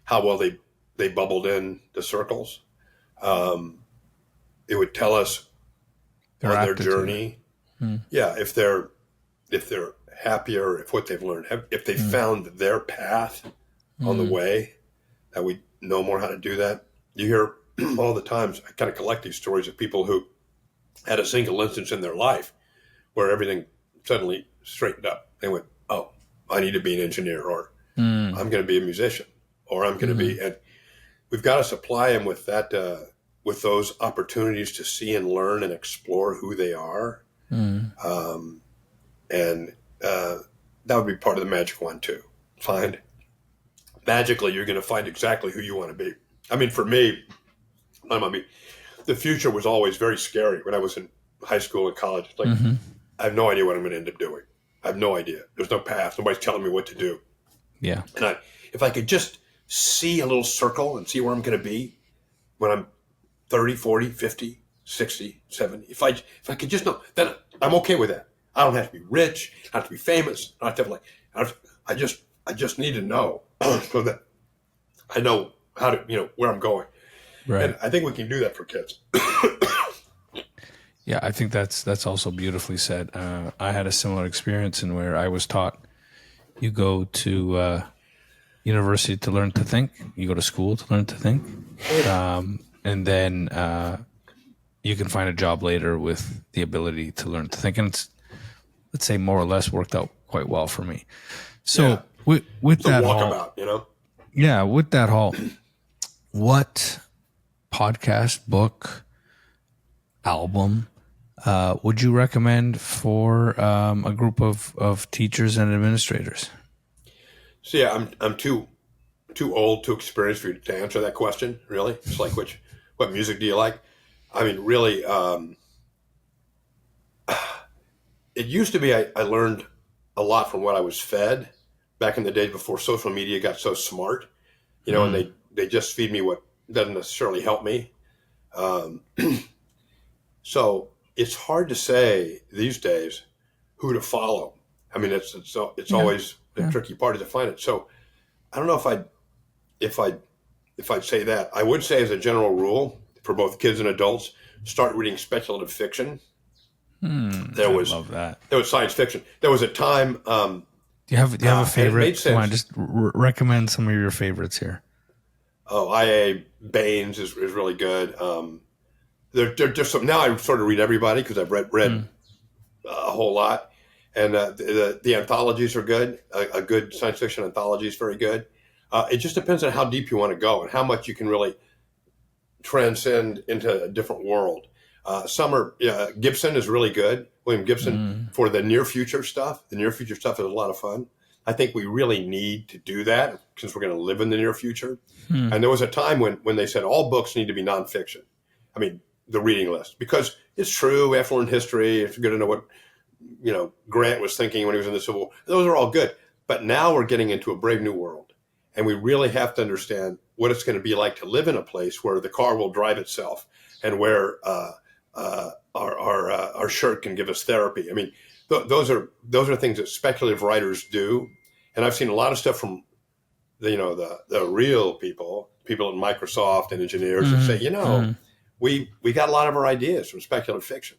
how well they bubbled in the circles. It would tell us on their journey. Yeah, if they're happier, if what they've learned, if they found their path on the way, that we know more how to do that. You hear all the times, I kind of collect these stories of people who had a single instance in their life where everything suddenly straightened up. They went, oh, I need to be an engineer, or I'm going to be a musician, or I'm going to be, and we've got to supply them with that, with those opportunities to see and learn and explore who they are. And that would be part of the magic wand too. Magically, you're going to find exactly who you want to be. I mean, for me, the future was always very scary when I was in high school and college. Like, I have no idea what I'm going to end up doing. I have no idea. There's no path. Nobody's telling me what to do. Yeah. And if I could just see a little circle and see where I'm going to be when I'm 30, 40, 50, 60, 70, if I could just know, then I'm okay with that. I don't have to be rich. I don't have to be famous. I don't have to I just need to know so that I know how to, where I'm going. Right. And I think we can do that for kids. Yeah, I think that's also beautifully said. I had a similar experience in where I was taught you go to university to learn to think. You go to school to learn to think. And then you can find a job later with the ability to learn to think. And it's, let's say, more or less worked out quite well for me. So with that walkabout, you know? Yeah, with that Hall, what podcast, book, album would you recommend for a group of teachers and administrators? So yeah, I'm too old, too experienced for you to answer that question. Really, it's like what music do you like? I mean, really, it used to be I learned a lot from what I was fed back in the days before social media got so smart, you know, and they just feed me what doesn't necessarily help me. So it's hard to say these days who to follow. I mean, it's always the tricky part to find it. So I don't know if I'd say that. I would say, as a general rule, for both kids and adults, start reading speculative fiction. I love that. There was science fiction. There was a time. Do you have a favorite? Come on, just recommend some of your favorites here. Oh, I.A. Baines is really good. There's some, now I sort of read everybody because I've read a whole lot, and the anthologies are good. A good science fiction anthology is very good. It just depends on how deep you want to go and how much you can really transcend into a different world. Gibson is really good. William Gibson for the near future stuff. The near future stuff is a lot of fun. I think we really need to do that since we're going to live in the near future. And there was a time when they said all books need to be nonfiction. I mean, the reading list, because it's true. We have to learn history. It's good to know what, you know, Grant was thinking when he was in the Civil War. Those are all good. But now we're getting into a brave new world. And we really have to understand what it's going to be like to live in a place where the car will drive itself and where our shirt can give us therapy. I mean, those are things that speculative writers do. And I've seen a lot of stuff from the real people at Microsoft and engineers that say, we got a lot of our ideas from speculative fiction.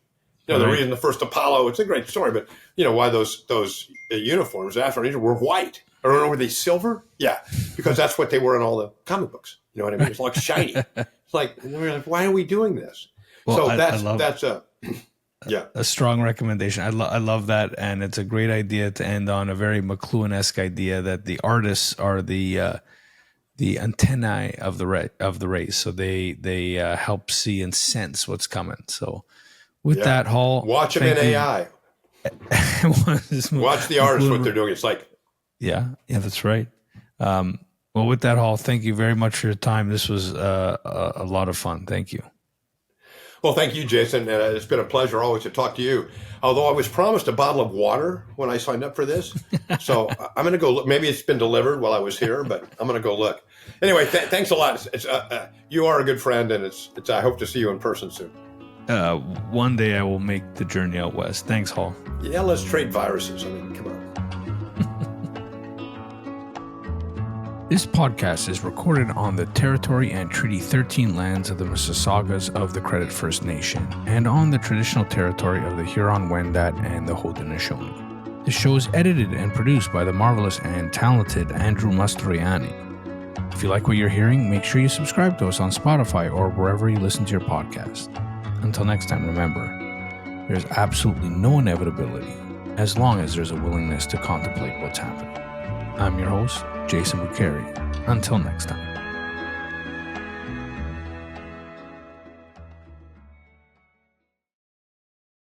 You know, the reason the first Apollo, it's a great story, but you know why those uniforms after were white. Or were they silver? Yeah, because that's what they were in all the comic books. You know what I mean? It's like shiny. It's like, why are we doing this? Well, so that's a strong recommendation. I love that, and it's a great idea to end on a very McLuhan-esque idea that the artists are the antennae of the race, so they help see and sense what's coming. So with that, Hall, watch them in AI. Watch the artists what they're doing. It's like. Yeah, that's right. Well, with that, Hall, thank you very much for your time. This was a lot of fun. Thank you. Well, thank you, Jason. It's been a pleasure always to talk to you. Although I was promised a bottle of water when I signed up for this. So I'm going to go look. Maybe it's been delivered while I was here, but I'm going to go look. Anyway, thanks a lot. You are a good friend, and I hope to see you in person soon. One day I will make the journey out west. Thanks, Hall. Yeah, let's trade viruses. I mean, come on. This podcast is recorded on the territory and Treaty 13 lands of the Mississaugas of the Credit First Nation and on the traditional territory of the Huron-Wendat and the Haudenosaunee. The show is edited and produced by the marvelous and talented Andrew Mastroianni. If you like what you're hearing, make sure you subscribe to us on Spotify or wherever you listen to your podcast. Until next time, remember, there's absolutely no inevitability as long as there's a willingness to contemplate what's happening. I'm your host, Jason Bucheri. Until next time.